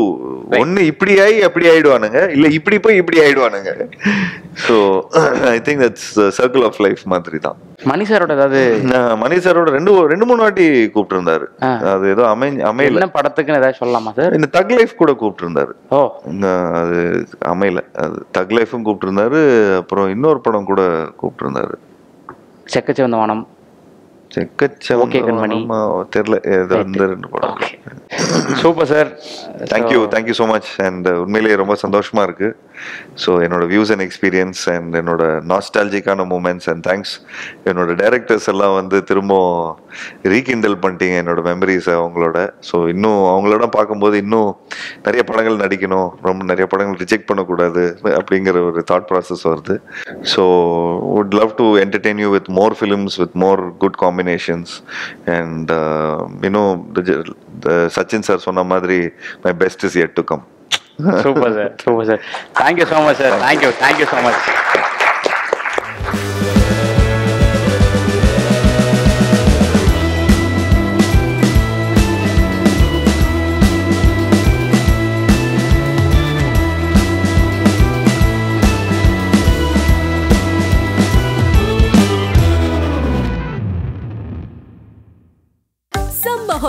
Speaker 1: ஒன்னு இப்படி ஆகி அப்படி ஆயிடுவானுங்க, இல்ல இப்படி போய் இப்படி ஆயிடுவானுங்க. So I think that's circle of life மாதிரி தான்.
Speaker 8: மணி சாரோட ஏதாவது
Speaker 1: மணி சாரோட 2-3 வாட்டி கூப்பிட்டு இருந்தாரு. அது ஏதோ அமையல.
Speaker 8: படத்துக்குன்னு ஏதாவது சொல்லலாமா சார்?
Speaker 1: இந்த தக் லைஃப் கூட கூப்பிட்டு இருந்தாரு. அது அமையல. அது தக் லைஃபும் கூப்பிட்டு இருந்தாரு. அப்புறம் இன்னொரு படம் கூட கூப்பிட்டு இருந்தாரு,
Speaker 8: செக்கச்சிவந்த வானம்.
Speaker 1: தெரியல, ஏதோ இந்த 2 படம்.
Speaker 8: Super sir,
Speaker 1: thank you so much. And உண்மையிலேயே ரொம்ப சந்தோஷமா இருக்கு. ஸோ என்னோட வியூஸ் அண்ட் எக்ஸ்பீரியன்ஸ் அண்ட் என்னோட நாஸ்டாலஜிக்கான மூமெண்ட்ஸ் அண்ட் தேங்க்ஸ். என்னோட டைரக்டர்ஸ் எல்லாம் வந்து திரும்ப ரீகிண்டல் பண்ணிட்டீங்க என்னோட மெமரிஸை அவங்களோட. ஸோ இன்னும் அவங்களோட பார்க்கும்போது இன்னும் நிறைய படங்கள் நடிக்கணும், ரொம்ப நிறைய படங்கள் ரிஜெக்ட் பண்ணக்கூடாது அப்படிங்கிற ஒரு தாட் ப்ராசஸ் வருது. So would love to entertain you with more films with more good combinations. And Sachin sir சொன்ன மாதிரி my best is yet to come.
Speaker 8: Super sir. Thank you so much sir. Thank you so much.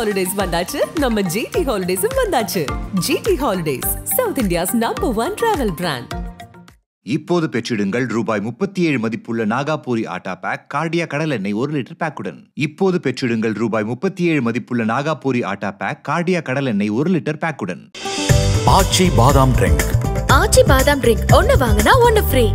Speaker 3: Holidays வந்தாச்சு, நம்ம GT ஹாலிடேஸும் வந்தாச்சு. GT holidays, south India's #1 travel brand.
Speaker 17: இப்போது பெற்றிடுங்கள் ரூபாய் 37 மதிப்புள்ள நாகாபூரி ஆட்டா பேக் கார்டியா கடல் எண்ணெய் 1 லிட்டர் பேக்குடன். இப்போது பெற்றிடுங்கள் ரூபாய் 37 மதிப்புள்ள நாகாபூரி ஆட்டா பேக் கார்டியா கடல் எண்ணெய் 1 லிட்டர் பேக்குடன்.
Speaker 5: ஆச்சி பாதாம் ட்ரிங்க்.
Speaker 18: ஆச்சி பாதாம் ட்ரிங்க் ஒன்னு வாங்கினா ஒன்னு ஃப்ரீ.